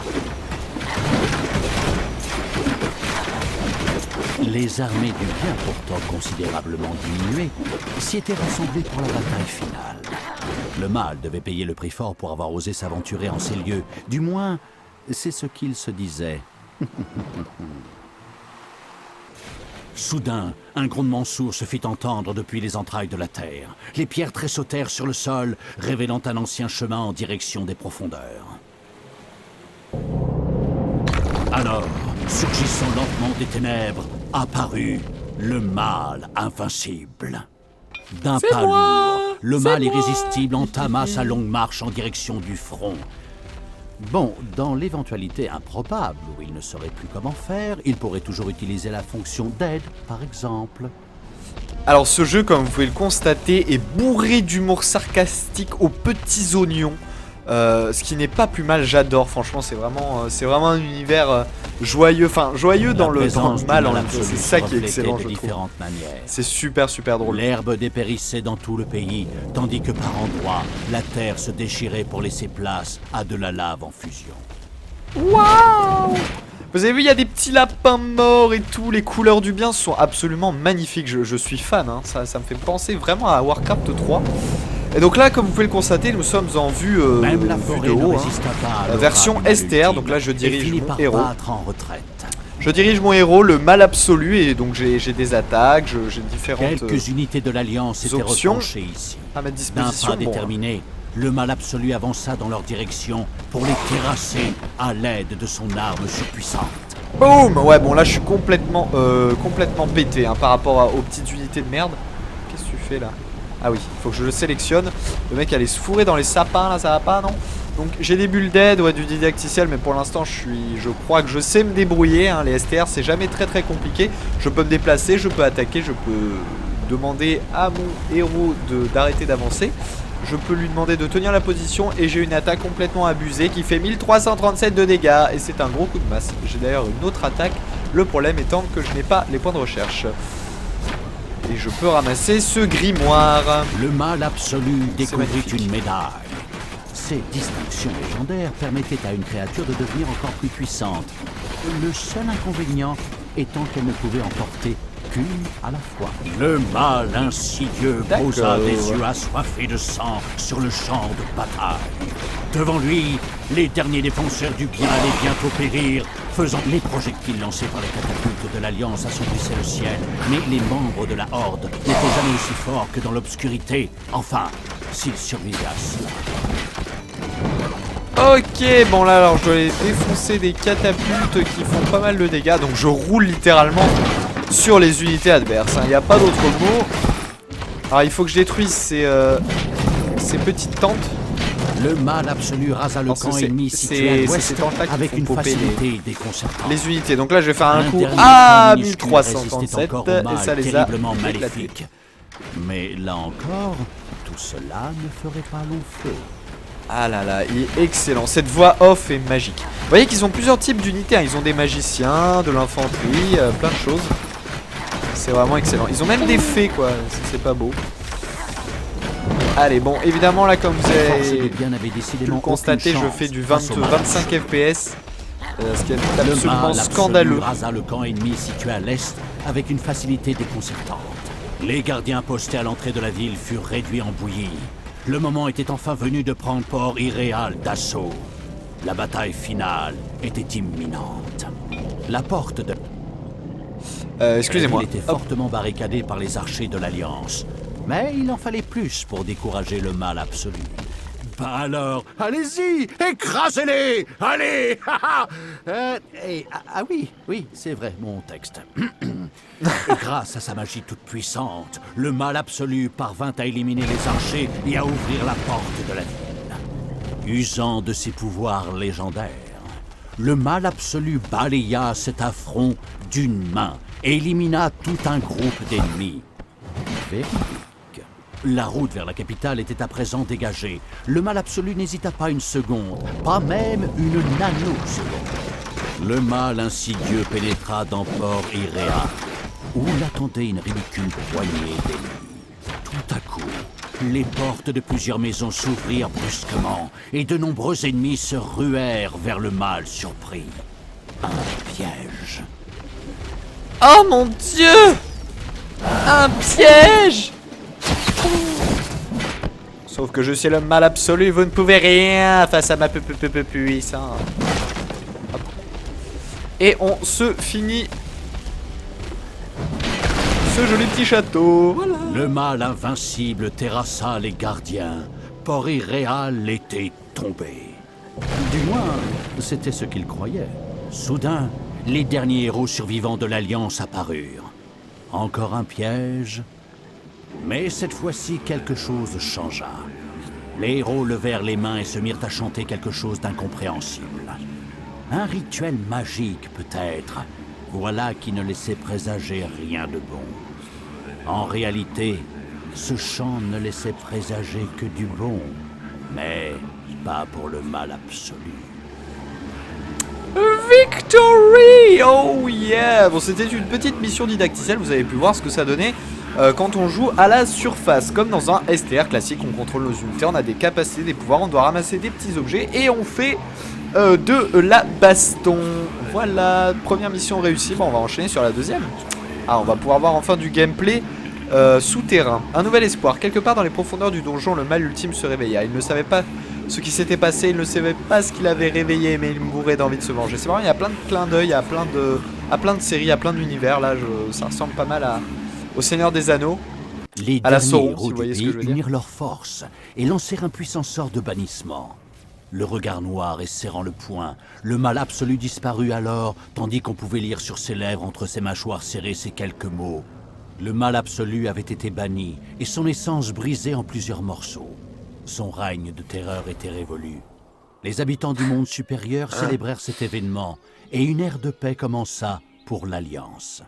Les armées du bien, pourtant considérablement diminuées, s'y étaient rassemblées pour la bataille finale. Le mal devait payer le prix fort pour avoir osé s'aventurer en ces lieux. Du moins, c'est ce qu'il se disait. Soudain, un grondement sourd se fit entendre depuis les entrailles de la terre. Les pierres tressautèrent sur le sol, révélant un ancien chemin en direction des profondeurs. Alors, surgissant lentement des ténèbres, apparut le mal invincible. D'un pas lourd, le mal irrésistible entama sa longue marche en direction du front. Bon, dans l'éventualité improbable où il ne saurait plus comment faire, il pourrait toujours utiliser la fonction d'aide, par exemple. Alors ce jeu, comme vous pouvez le constater, est bourré d'humour sarcastique aux petits oignons. Ce qui n'est pas plus mal, j'adore, franchement c'est vraiment un univers joyeux, enfin joyeux dans le mal en même temps, c'est ça qui est excellent je trouve. C'est super drôle. L'herbe dépérissait dans tout le pays, tandis que par endroits, la terre se déchirait pour laisser place à de la lave en fusion. Waouh! Vous avez vu, il y a des petits lapins morts et tout, les couleurs du bien sont absolument magnifiques, je suis fan, hein. Ça me fait penser vraiment à Warcraft 3. Et donc là, comme vous pouvez le constater, nous sommes en vue, Même la vue forêt de haut, ne hein. résista pas à Version l'orage STR, ultime donc là je et dirige finit mon par héros. battre en retraite. Je dirige mon héros, le mal absolu, et donc j'ai des attaques, j'ai différentes Quelques unités de l'Alliance étaient options retranchées ici. à mettre D'un disposition. pas déterminé, le mal absolu avança dans leur direction pour les terrasser à l'aide de son arme surpuissante. Boum! Ouais, bon là je suis complètement pété hein, par rapport aux petites unités de merde. Qu'est-ce que tu fais là? Ah oui, faut que je le sélectionne. Le mec allait se fourrer dans les sapins là, ça va pas non? Donc j'ai des bulles d'aide, ouais, du didacticiel, mais pour l'instant je crois que je sais me débrouiller, hein. Les STR c'est jamais très compliqué. Je peux me déplacer, je peux attaquer, je peux demander à mon héros d'arrêter d'avancer. Je peux lui demander de tenir la position et j'ai une attaque complètement abusée qui fait 1337 de dégâts et c'est un gros coup de masse. J'ai d'ailleurs une autre attaque, le problème étant que je n'ai pas les points de recherche. Et je peux ramasser ce grimoire. Le mal absolu découvrit magnifique. une médaille. Ces distinctions légendaires permettaient à une créature de devenir encore plus puissante. Le seul inconvénient étant qu'elle ne pouvait en porter qu'une à la fois. Le mal insidieux posa des yeux assoiffés de sang sur le champ de bataille. Devant lui, les derniers défenseurs du bien allaient bientôt périr, faisant les projectiles lancés par les catapultes de l'Alliance assombrissaient le ciel. Mais les membres de la Horde n'étaient jamais aussi forts que dans l'obscurité. Enfin, s'ils survivaient à cela. Ok, bon là alors je dois aller défoncer des catapultes qui font pas mal de dégâts. Donc je roule littéralement sur les unités adverses, il n'y a pas d'autre mot. Alors il faut que je détruise ces petites tentes. Le mal absolu rasa le camp ennemi situé à l'ouest avec une facilité déconcertante. Les unités, donc là je vais faire un coup dernier à camp minuscule 1337 résistait encore au mal et ça les a terriblement éclatés. maléfique. Mais là encore, tout cela ne ferait pas long feu. Ah là là, il est excellent, cette voix off est magique. Vous voyez qu'ils ont plusieurs types d'unités, hein. Ils ont des magiciens, de l'infanterie, plein de choses. C'est vraiment excellent. Ils ont même des fées quoi, c'est pas beau. Allez, bon, évidemment là comme vous avez pu le constater, je fais du 25 FPS. Ce qui est absolument scandaleux. Rasa le camp ennemi situé à l'est avec une facilité déconcertante. Les gardiens postés à l'entrée de la ville furent réduits en bouillie. Le moment était enfin venu de prendre Port Irréal d'assaut. La bataille finale était imminente. La porte de Excusez-moi. Il était fortement barricadé par les archers de l'Alliance. Mais il en fallait plus pour décourager le mal absolu. Bah alors, allez-y, écrasez-les. Allez. Oui, c'est vrai, mon texte. Grâce à sa magie toute puissante, le mal absolu parvint à éliminer les archers et à ouvrir la porte de la ville. Usant de ses pouvoirs légendaires, le mal absolu balaya cet affront d'une main et élimina tout un groupe d'ennemis. Véridique. La route vers la capitale était à présent dégagée. Le mal absolu n'hésita pas une seconde, pas même une nanoseconde. Le mal insidieux pénétra dans Port Irréal, où l'attendait une ridicule poignée d'ennemis. Tout à coup, les portes de plusieurs maisons s'ouvrirent brusquement, et de nombreux ennemis se ruèrent vers le mal surpris. Un piège. Oh mon Dieu! Un piège! Sauf que je suis le mal absolu, vous ne pouvez rien face à ma puissance. Hop. Et on se finit ce joli petit château. Voilà. Le mal invincible terrassa les gardiens. Port Irréal était tombé. Du moins, c'était ce qu'ils croyaient. Soudain, les derniers héros survivants de l'Alliance apparurent. Encore un piège. Mais cette fois-ci, quelque chose changea. Les héros levèrent les mains et se mirent à chanter quelque chose d'incompréhensible. Un rituel magique, peut-être. Voilà qui ne laissait présager rien de bon. En réalité, ce chant ne laissait présager que du bon, mais pas pour le mal absolu. Victory! Oh yeah! Bon, c'était une petite mission didacticielle, vous avez pu voir ce que ça donnait quand on joue à la surface. Comme dans un STR classique, on contrôle nos unités, on a des capacités, des pouvoirs, on doit ramasser des petits objets et on fait de la baston. Voilà, première mission réussie, bon, on va enchaîner sur la deuxième. Ah, on va pouvoir voir enfin du gameplay souterrain. Un nouvel espoir, quelque part dans les profondeurs du donjon, le mal ultime se réveilla. Il ne savait pas ce qui s'était passé, il ne savait pas ce qu'il avait réveillé, mais il mourait d'envie de se venger. C'est marrant, il y a plein de clins d'œil, il y a plein de séries, à plein d'univers. Là, ça ressemble pas mal au Seigneur des Anneaux. Les à la derniers Sauron, héros si vous voyez du ce que pays je veux dire. unirent leurs forces et lancèrent un puissant sort de bannissement. Le regard noir et serrant le poing, le mal absolu disparut alors, tandis qu'on pouvait lire sur ses lèvres entre ses mâchoires serrées ces quelques mots. Le mal absolu avait été banni et son essence brisée en plusieurs morceaux. Son règne de terreur était révolu. Les habitants du monde supérieur célébrèrent cet événement et une ère de paix commença pour l'Alliance.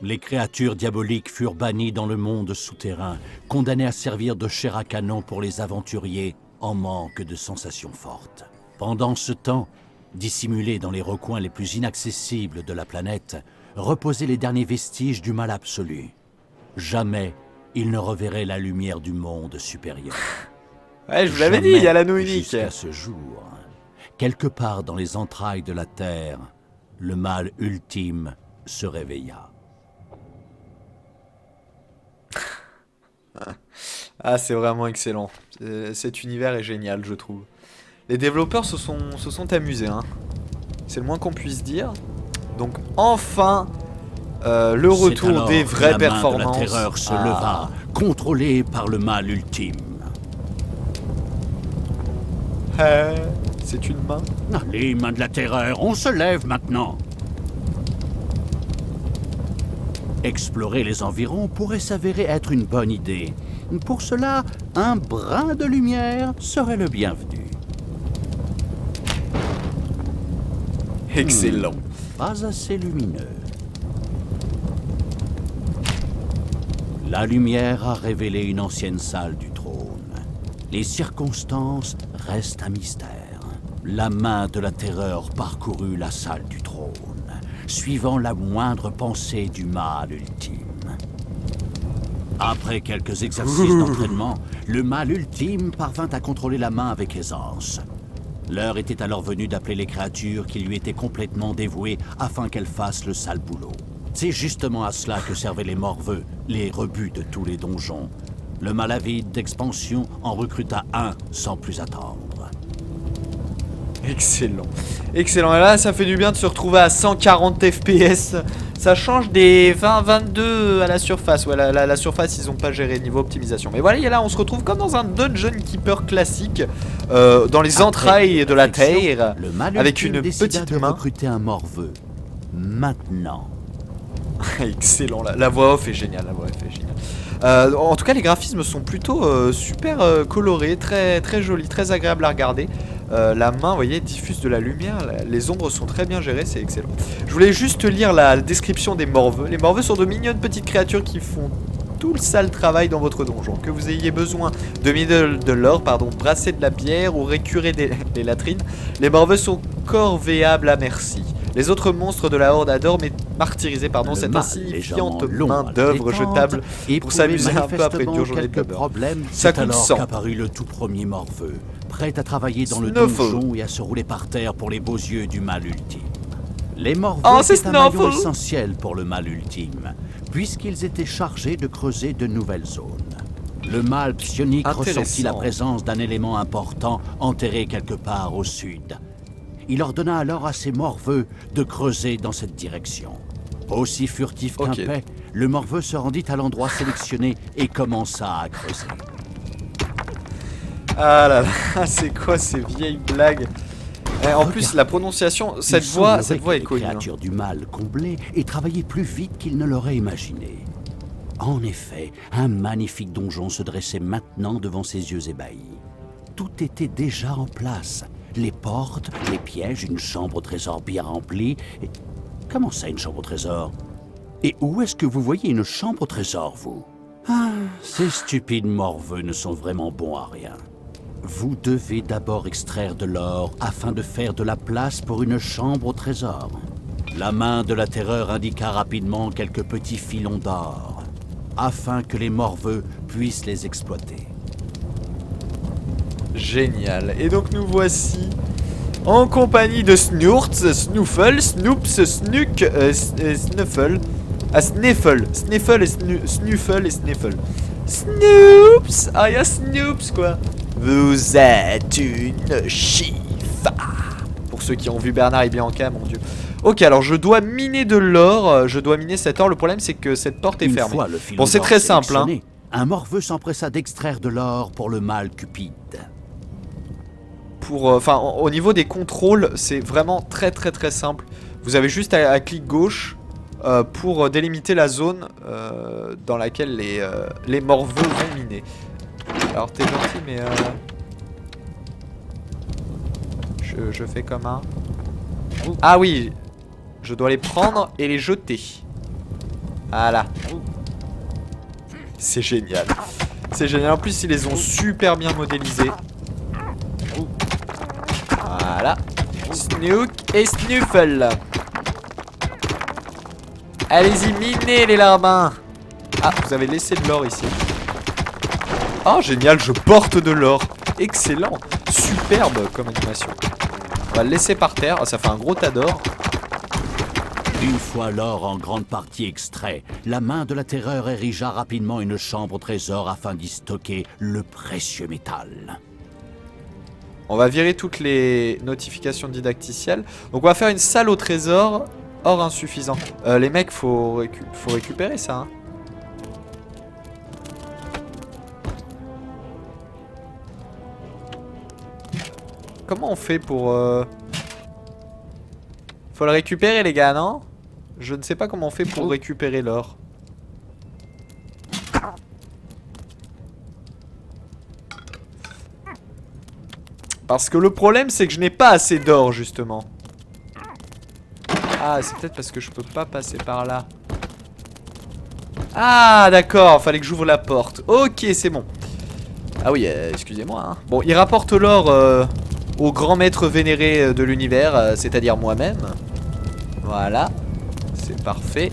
Les créatures diaboliques furent bannies dans le monde souterrain, condamnées à servir de chair à canon pour les aventuriers en manque de sensations fortes. Pendant ce temps, dissimulés dans les recoins les plus inaccessibles de la planète, reposaient les derniers vestiges du mal absolu. Jamais ils ne reverraient la lumière du monde supérieur. Ouais, je vous l'avais dit, il y a l'anneau unique. Jusqu'à ce jour, quelque part dans les entrailles de la Terre, le mal ultime se réveilla. Ah, c'est vraiment excellent. Cet univers est génial, je trouve. Les développeurs se sont amusés, hein. C'est le moins qu'on puisse dire. Donc enfin, le retour des vraies performances. La terreur se leva, contrôlée par le mal ultime. C'est une main. Les mains de la terreur, on se lève maintenant. Explorer les environs pourrait s'avérer être une bonne idée. Pour cela, un brin de lumière serait le bienvenu. Excellent. Pas assez lumineux. La lumière a révélé une ancienne salle du trône. Les circonstances restent un mystère. La main de la terreur parcourut la salle du trône, suivant la moindre pensée du mal ultime. Après quelques exercices d'entraînement, le mal ultime parvint à contrôler la main avec aisance. L'heure était alors venue d'appeler les créatures qui lui étaient complètement dévouées afin qu'elles fassent le sale boulot. C'est justement à cela que servaient les morveux, les rebuts de tous les donjons. Le mal avide d'expansion en recruta un sans plus attendre. Excellent. Excellent. Et là, ça fait du bien de se retrouver à 140 FPS. Ça change des 20-22 à la surface. Ouais, la surface, ils ont pas géré niveau optimisation. Mais voilà, là, on se retrouve comme dans un Dungeon Keeper classique. Dans les entrailles de la terre. Avec une petite main. Recruter un morveux. Maintenant. Excellent. La voix off est géniale. La voix off est géniale. En tout cas, les graphismes sont plutôt super colorés. Très, très jolis. Très agréables à regarder. La main, vous voyez, diffuse de la lumière. Les ombres sont très bien gérées, c'est excellent. Je voulais juste lire la description des morveux. Les morveux sont de mignonnes petites créatures qui font tout le sale travail dans votre donjon. Que vous ayez besoin de miner de l'or, brasser de la bière ou récurer des latrines, les morveux sont corvéables à merci. Les autres monstres de la horde adorent mais martyriser cette insignifiante main d'œuvre jetable pour s'amuser un peu après une dure journée de labeur. Ça coûte 100. Qu'apparut le tout premier morveux, prêt à travailler dans le donjon et à se rouler par terre pour les beaux yeux du mal ultime. Les morveux étaient un maillon essentiel pour le mal ultime, puisqu'ils étaient chargés de creuser de nouvelles zones. Le mal psionique ressentit la présence d'un élément important enterré quelque part au sud. Il ordonna alors à ses morveux de creuser dans cette direction. Aussi furtif qu'un paix, le morveux se rendit à l'endroit sélectionné et commença à creuser. Ah là là, c'est quoi ces vieilles blagues? En plus, la prononciation, cette voix est connue. Les créatures du mal comblées et travaillaient plus vite qu'ils ne l'auraient imaginé. En effet, un magnifique donjon se dressait maintenant devant ses yeux ébahis. Tout était déjà en place. Les portes, les pièges, une chambre au trésor bien remplie. Et... Comment ça, une chambre au trésor? Et où est-ce que vous voyez une chambre au trésor, vous? Ah, ces stupides morveux ne sont vraiment bons à rien. Vous devez d'abord extraire de l'or afin de faire de la place pour une chambre au trésor. La main de la terreur indiqua rapidement quelques petits filons d'or, afin que les morveux puissent les exploiter. Génial. Et donc nous voici en compagnie de Snurts, Snuffle, Snoops, Snook, Snuffle. Ah, Sniffle. Sniffle et Snuffle et Sniffle. Snoops. Ah, il y a Snoops, quoi. Vous êtes une chifa. Pour ceux qui ont vu Bernard et Bianca, mon dieu. Ok, alors je dois miner de l'or. Je dois miner cet or. Le problème, c'est que cette porte est fermée. Bon, c'est très simple, hein. Un morveux s'empressa d'extraire de l'or pour le mal cupide. Au niveau des contrôles, c'est vraiment très simple. Vous avez juste à clic gauche pour délimiter la zone dans laquelle les morveux vont miner. Alors t'es gentil, mais je fais comme un... Ah oui, je dois les prendre et les jeter. Voilà. C'est génial. C'est génial. En plus, ils les ont super bien modélisés. Voilà. Snook et Snuffle. Allez-y, minez les larbins. Ah, vous avez laissé de l'or ici. Oh, génial, je porte de l'or. Excellent. Superbe comme animation. On va le laisser par terre. Oh, ça fait un gros tas d'or. Une fois l'or en grande partie extrait, la main de la terreur érigea rapidement une chambre au trésor afin d'y stocker le précieux métal. On va virer toutes les notifications didacticielles. Donc on va faire une salle au trésor. Or insuffisant. Les mecs, faut récupérer ça, hein. Comment on fait pour... Faut le récupérer, les gars, non? Je ne sais pas comment on fait pour récupérer l'or. Parce que le problème, c'est que je n'ai pas assez d'or, justement. Ah, c'est peut-être parce que je peux pas passer par là. Ah, d'accord, fallait que j'ouvre la porte. Ok, c'est bon. Ah oui, excusez-moi, hein. Bon, il rapporte l'or au grand maître vénéré de l'univers, c'est-à-dire moi-même. Voilà. C'est parfait.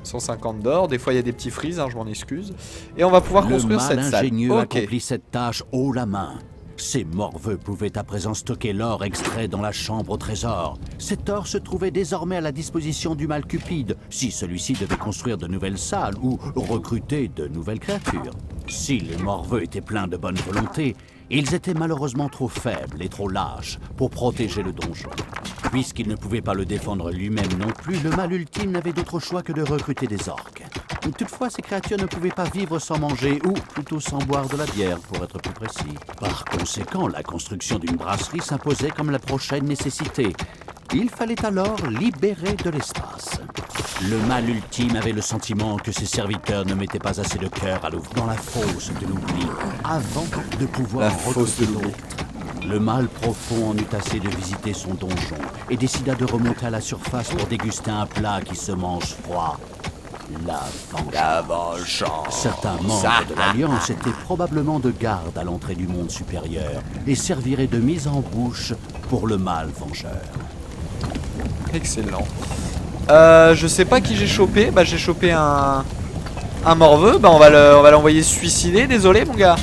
150 d'or. Des fois, il y a des petits frises, hein, je m'en excuse. Et on va pouvoir construire cette salle. Le mal ingénieux accomplit cette tâche haut la main. Ces morveux pouvaient à présent stocker l'or extrait dans la chambre au trésor. Cet or se trouvait désormais à la disposition du mal cupide, si celui-ci devait construire de nouvelles salles ou recruter de nouvelles créatures. Si les morveux étaient pleins de bonne volonté, ils étaient malheureusement trop faibles et trop lâches pour protéger le donjon. Puisqu'il ne pouvait pas le défendre lui-même non plus, le mal ultime n'avait d'autre choix que de recruter des orques. Toutefois, ces créatures ne pouvaient pas vivre sans manger, ou plutôt sans boire de la bière, pour être plus précis. Par conséquent, la construction d'une brasserie s'imposait comme la prochaine nécessité. Il fallait alors libérer de l'espace. Le mal ultime avait le sentiment que ses serviteurs ne mettaient pas assez de cœur à l'ouvrir dans la fosse de l'oubli, avant de pouvoir La fosse de l'oubli. Le mal profond en eut assez de visiter son donjon et décida de remonter à la surface pour déguster un plat qui se mange froid. La vengeance. Certains membres de l'Alliance étaient probablement de garde à l'entrée du monde supérieur et serviraient de mise en bouche pour le mal vengeur. Excellent. Je sais pas qui j'ai chopé. Bah j'ai chopé un morveux. Bah on va l'envoyer se suicider. Désolé mon gars.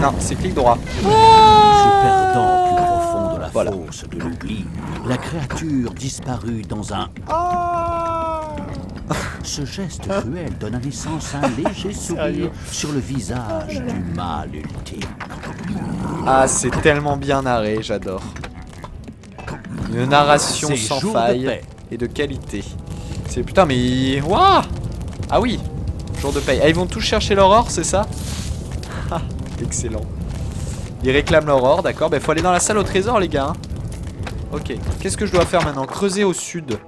Non, c'est clic droit. Se perdant au plus profond de la fosse de l'oubli, la créature disparut dans un... Ce geste cruel donna naissance à un léger sourire sur le visage du mal ultime. Ah, c'est tellement bien narré, j'adore. Une narration sans faille et de qualité. C'est putain mais... Waouh. Ah oui, jour de paye. Ah, ils vont tous chercher leur or, c'est ça? Ah, excellent. Ils réclament leur or, d'accord. Bah faut aller dans la salle au trésor les gars. Ok, qu'est-ce que je dois faire maintenant? Creuser au sud.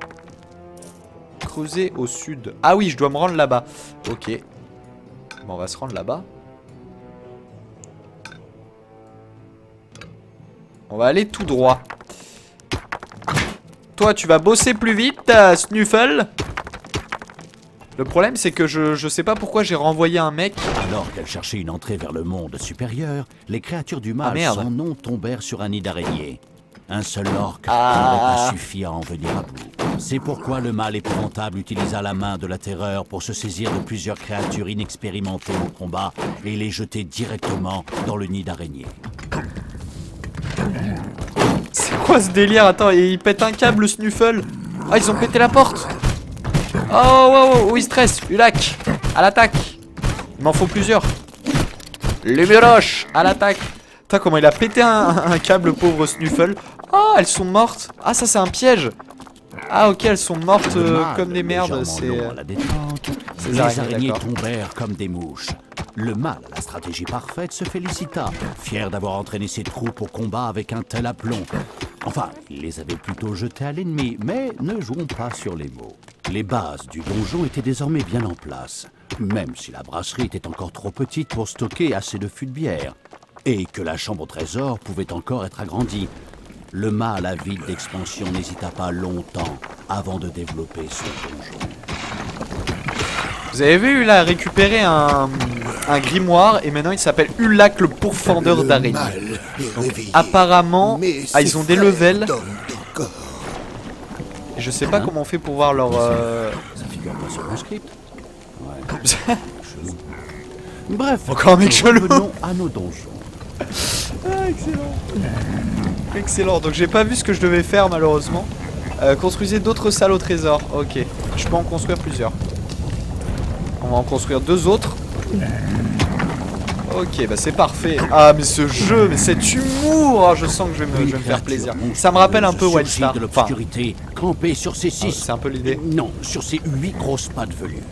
Creuser au sud. Ah oui, je dois me rendre là-bas. Ok. Bon, on va se rendre là-bas. On va aller tout droit. Toi, tu vas bosser plus vite, Snuffle. Le problème, c'est que je sais pas pourquoi j'ai renvoyé un mec. Alors qu'elle cherchait une entrée vers le monde supérieur, les créatures du mal sans nom tombèrent sur un nid d'araignée. Un seul orque n'aurait pas suffi à en venir à bout. C'est pourquoi le mal épouvantable utilisa la main de la terreur pour se saisir de plusieurs créatures inexpérimentées au combat et les jeter directement dans le nid d'araignée. C'est quoi ce délire? Attends, il pète un câble, le Snuffle. Ah, ils ont pété la porte. Oh, il stresse. Ulac, à l'attaque. Il m'en faut plusieurs. Lumuroche, à l'attaque. Putain, comment il a pété un câble, pauvre Snuffle. Ah, elles sont mortes. Ah, ça, c'est un piège. Ah, ok, elles sont mortes comme des merdes. C'est les araignées tombèrent comme des mouches. Le mal à la stratégie parfaite se félicita, fier d'avoir entraîné ses troupes au combat avec un tel aplomb. Enfin, il les avait plutôt jetés à l'ennemi, mais ne jouons pas sur les mots. Les bases du donjon étaient désormais bien en place, même si la brasserie était encore trop petite pour stocker assez de fûts de bière, et que la chambre au trésor pouvait encore être agrandie. Le mal avide d'expansion n'hésita pas longtemps avant de développer son donjon. Vous avez vu, il a récupéré un grimoire et maintenant il s'appelle Ulac le pourfendeur d'araignées. Apparemment, ils ont des levels. Et je sais pas comment on fait pour voir leur... Ça figure pas sur le script. Ouais. Bref, encore un mec chelou. Revenons à nos donjons. Ah, excellent. Excellent, donc j'ai pas vu ce que je devais faire malheureusement. Construisez d'autres salles au trésor. Ok, je peux en construire plusieurs. On va en construire deux autres. Ok, bah c'est parfait. Ah mais ce jeu, mais cet humour, je sens que je vais me faire plaisir. Ça me rappelle un peu Wildstar. De l'obscurité, campé sur ses 6. C'est un peu l'idée. Non, sur ses 8 grosses pattes velues.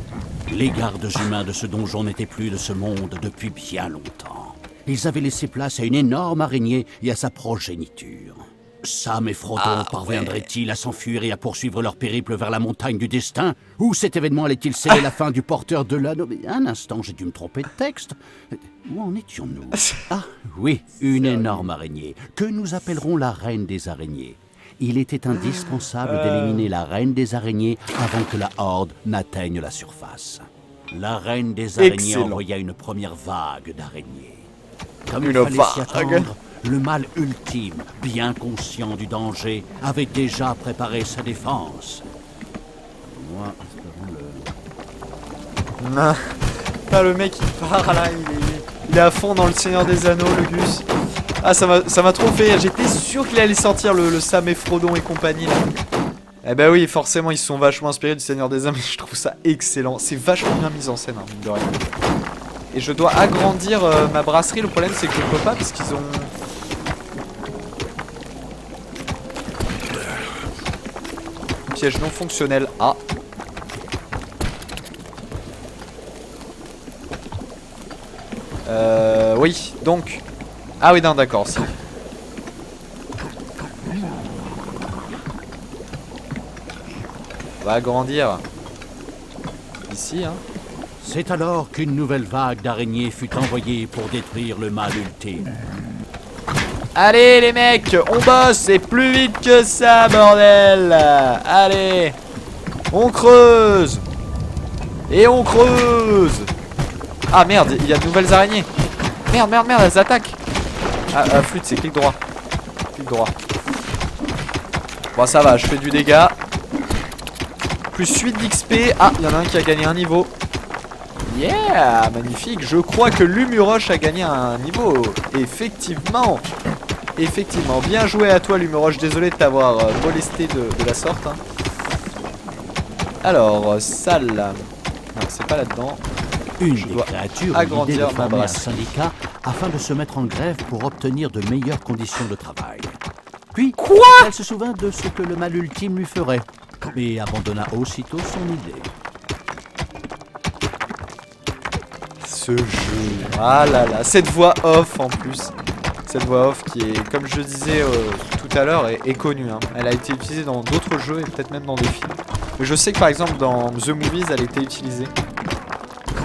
Les gardes humains de ce donjon n'étaient plus de ce monde depuis bien longtemps. Ils avaient laissé place à une énorme araignée et à sa progéniture. Sam et Frodon parviendraient-ils à s'enfuir et à poursuivre leur périple vers la montagne du destin? Ou cet événement allait-il sceller la fin du porteur de l'anneau? Un instant, j'ai dû me tromper de texte. Où en étions-nous? Ah, oui, une énorme araignée, que nous appellerons la reine des araignées. Il était indispensable d'éliminer la reine des araignées avant que la horde n'atteigne la surface. La reine des araignées envoya une première vague d'araignées. Comme il fallait s'y attendre, le mal ultime, bien conscient du danger, avait déjà préparé sa défense. Moi, espérons le... Ah, le mec il part là, il est à fond dans le Seigneur des Anneaux, le Gus. Ah, ça m'a trop fait rire. J'étais sûr qu'il allait sortir le Sam et Frodon et compagnie là. Eh ben oui, forcément ils sont vachement inspirés du Seigneur des Anneaux. Je trouve ça excellent. C'est vachement bien mis en scène, hein, mine de rien. Et je dois agrandir ma brasserie. Le problème c'est que je peux pas parce qu'ils ont... Piège non fonctionnel. Ah. Oui, donc... Ah oui, non, d'accord, si. On va agrandir. Ici, hein. C'est alors qu'une nouvelle vague d'araignées fut envoyée pour détruire le mâle ultime. Allez les mecs, on bosse et plus vite que ça, bordel. Allez, on creuse. Et on creuse. Ah merde, il y a de nouvelles araignées. Merde, merde, merde, elles attaquent. Ah, flûte, c'est clic droit. Clic droit. Bon, ça va, je fais du dégât. Plus 8 d'XP. Ah, il y en a un qui a gagné un niveau. Yeah, magnifique. Je crois que Lumuroche a gagné un niveau. Effectivement. Effectivement. Bien joué à toi, Lumuroche. Désolé de t'avoir molesté de la sorte. Hein. Alors, salle. Non, c'est pas là-dedans. Une des créatures a l'idée de agrandir ma former un brasserie. syndicat afin de se mettre en grève pour obtenir de meilleures conditions de travail. Puis, elle se souvint de ce que le mal ultime lui ferait, et abandonna aussitôt son idée. Ce jeu. Ah là là. Cette voix off en plus. Cette voix off qui est, comme je disais tout à l'heure, est connue. Hein. Elle a été utilisée dans d'autres jeux et peut-être même dans des films. Mais je sais que par exemple dans The Movies, elle a été utilisée.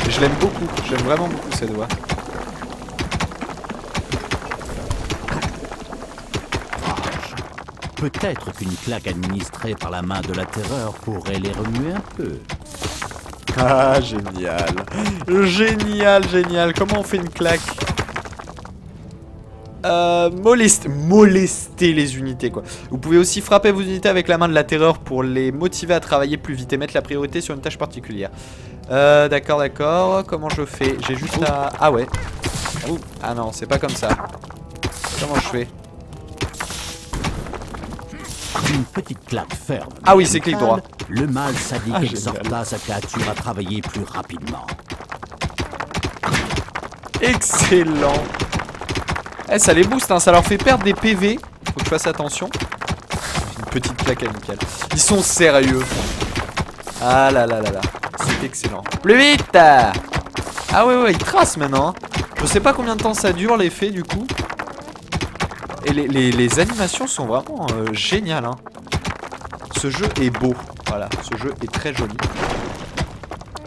Et je l'aime beaucoup. J'aime vraiment beaucoup cette voix. Peut-être qu'une claque administrée par la main de la terreur pourrait les remuer un peu. Ah, génial. Génial, génial. Comment on fait une claque? Molester les unités, quoi. Vous pouvez aussi frapper vos unités avec la main de la terreur pour les motiver à travailler plus vite et mettre la priorité sur une tâche particulière. D'accord, d'accord. Comment je fais? J'ai juste à... Ah ouais. Ouh. Ah non, c'est pas comme ça. Comment je fais? Une petite claque ferme. Ah oui, c'est clic droit. Le mâle sadique Ah, exhorta sa créature à travailler plus rapidement. Excellent. Eh, ça les booste, hein. Ça leur fait perdre des PV. Faut que je fasse attention. Une petite claque amicale. Ils sont sérieux. Ah là là là là. C'est excellent. Plus vite. Ah ouais, ouais, ils tracent maintenant. Hein. Je sais pas combien de temps ça dure l'effet du coup. Et les animations sont vraiment géniales. Hein. Ce jeu est beau. Voilà, ce jeu est très joli.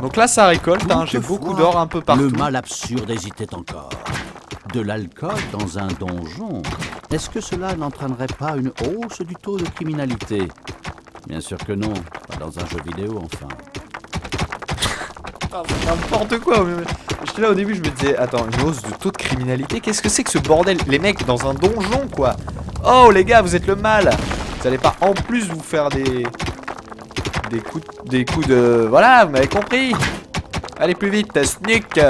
Donc là, ça récolte. Hein. J'ai beaucoup d'or un peu partout. Le mal absurde hésitait encore. De l'alcool dans un donjon, est-ce que cela n'entraînerait pas une hausse du taux de criminalité? Bien sûr que non, pas dans un jeu vidéo enfin. Ah, n'importe quoi. J'étais là au début, je me disais, attends, une hausse de taux de criminalité, qu'est-ce que c'est que ce bordel? Les mecs dans un donjon, quoi. Oh les gars, vous êtes le mal. Vous allez pas en plus vous faire des coups de... Voilà, vous m'avez compris. Allez plus vite, Sneak.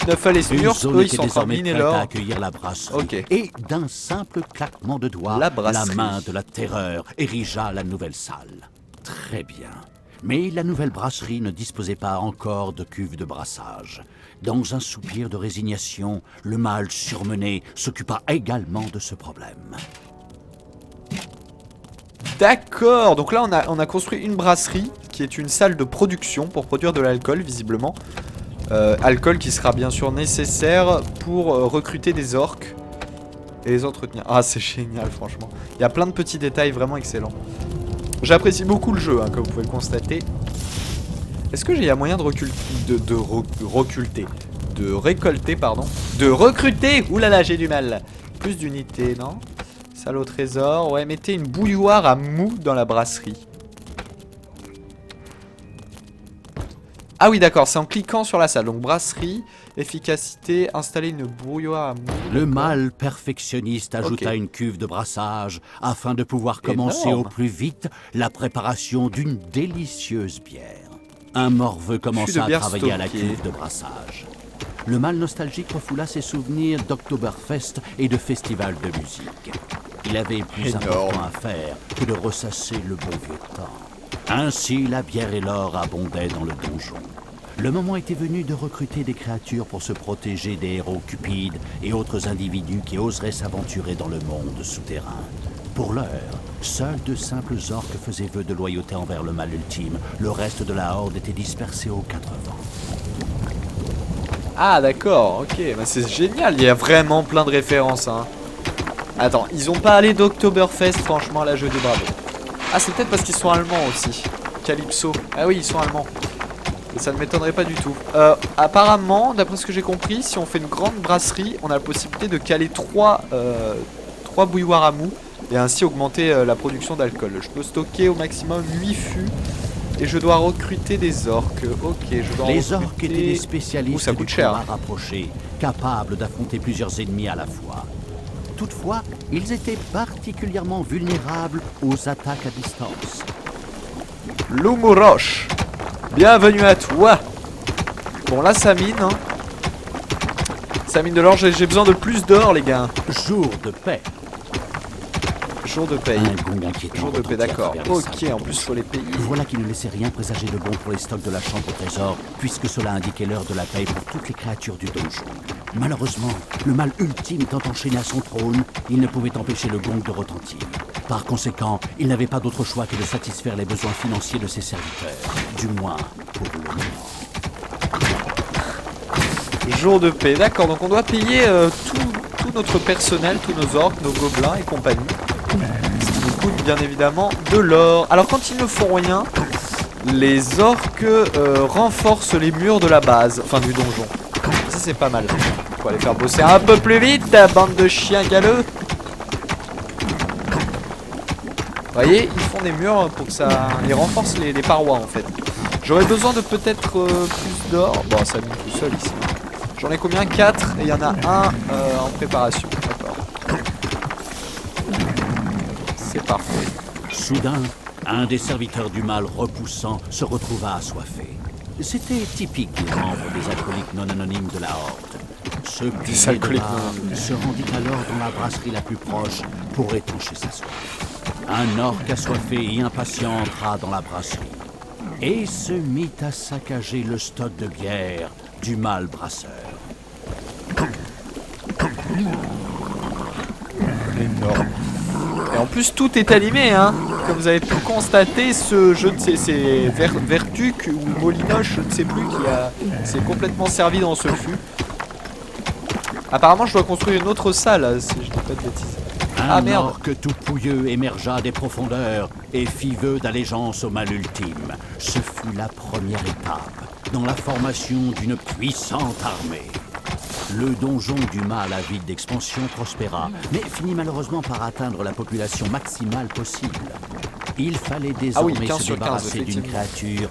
Snuffle et Snurf, eux ils sont en train de miner l'or. Accueillir la brasserie. Ok. Et d'un simple claquement de doigts, La la brasserie. main de la terreur érigea la nouvelle salle. Très bien. Mais la nouvelle brasserie ne disposait pas encore de cuve de brassage. Dans un soupir de résignation, le mâle surmené s'occupa également de ce problème. D'accord, donc là on a construit une brasserie qui est une salle de production pour produire de l'alcool visiblement. Alcool qui sera bien sûr nécessaire pour recruter des orques et les entretenir. Ah c'est génial franchement. Il y a plein de petits détails vraiment excellents. J'apprécie beaucoup le jeu hein, comme vous pouvez le constater. Est-ce que j'ai moyen de récolter pardon. De recruter. Ouh là là j'ai du mal. Plus d'unités non? Salle au trésor. Ouais mettez une bouilloire à mou dans la brasserie. Ah oui d'accord, c'est en cliquant sur la salle. Donc brasserie, efficacité, installer une bouilloire à mou. Le mâle perfectionniste ajouta Ok. une cuve de brassage afin de pouvoir commencer Énorme. au plus vite la préparation d'une délicieuse bière. Un morveux commença à bière travailler à la stockée. cuve de brassage. Le mâle nostalgique refoula ses souvenirs d'Oktoberfest et de festivals de musique. Il avait plus Énorme. important à faire que de ressasser le bon vieux temps. Ainsi, la bière et l'or abondaient dans le donjon. Le moment était venu de recruter des créatures pour se protéger des héros cupides et autres individus qui oseraient s'aventurer dans le monde souterrain. Pour l'heure, seuls de simples orques faisaient vœu de loyauté envers le mal ultime. Le reste de la horde était dispersé aux quatre vents. Ah d'accord, ok, bah, c'est génial, il y a vraiment plein de références hein. Attends, ils ont pas allé d'Oktoberfest, franchement là je dis bravo. Ah c'est peut-être parce qu'ils sont allemands aussi. Calypso, ah oui ils sont allemands. Et ça ne m'étonnerait pas du tout. Apparemment, d'après ce que j'ai compris, si on fait une grande brasserie, on a la possibilité de caler 3 bouilloires à mou et ainsi augmenter la production d'alcool. Je peux stocker au maximum 8 fûts et je dois recruter des orques. Ok, je dois Les orques étaient des spécialistes ça coûte du cher. combat rapproché, capables d'affronter plusieurs ennemis à la fois. Toutefois, ils étaient particulièrement vulnérables aux attaques à distance. Loumouroche, bienvenue à toi. Bon là ça mine hein. Ça mine de l'or, j'ai besoin de plus d'or les gars. Jour de paix. Jour de paye. Un gong inquiétant Jour de paix, retentit à d'accord. travers les Ok, salles. en plus faut les payer. Voilà qui ne laissait rien présager de bon pour les stocks de la chambre au trésor, puisque cela indiquait l'heure de la paix pour toutes les créatures du donjon. Malheureusement, le mal ultime étant enchaîné à son trône, il ne pouvait empêcher le gong de retentir. Par conséquent, il n'avait pas d'autre choix que de satisfaire les besoins financiers de ses serviteurs. Du moins, pour le moment. Jour de paix, d'accord. Donc on doit payer tout notre personnel, tous nos orques, nos gobelins et compagnie. Ce qui nous coûte bien évidemment de l'or. Alors quand ils ne font rien, les orques renforcent les murs de la base, enfin du donjon. Ça c'est pas mal. Faut aller faire bosser un peu plus vite, bande de chiens galeux. Vous voyez, ils font des murs pour que ça... Ils renforcent les parois en fait. J'aurais besoin de peut-être plus d'or. Bon, ça mine tout seul ici. J'en ai combien? 4 et il y en a un en préparation. D'accord. C'est parfait. Soudain, un des serviteurs du mal repoussant se retrouva assoiffé. C'était typique des membres des alcooliques non anonymes de la Horde. Ce pilier de alcooliques bar non anonymes. se rendit alors dans la brasserie la plus proche pour étancher sa soif. Un orque assoiffé et impatient entra dans la brasserie et se mit à saccager le stock de bière du mal brasseur. Énorme. Et en plus tout est animé hein. Comme vous avez pu le constater, ce jeu de c'est Vertuc ou Molinoche, je ne sais plus, qui s'est complètement servi dans ce fût. Apparemment je dois construire une autre salle si je dis pas de bêtises. Ah Un merde. orque tout pouilleux émergea des profondeurs et fit vœu d'allégeance au mal ultime. Ce fut la première étape dans la formation d'une puissante armée. Le donjon du mal avide d'expansion prospéra, mais finit malheureusement par atteindre la population maximale possible. Il fallait Ah oui, désormais 15 se sur 15, débarrasser d'une effectivement. créature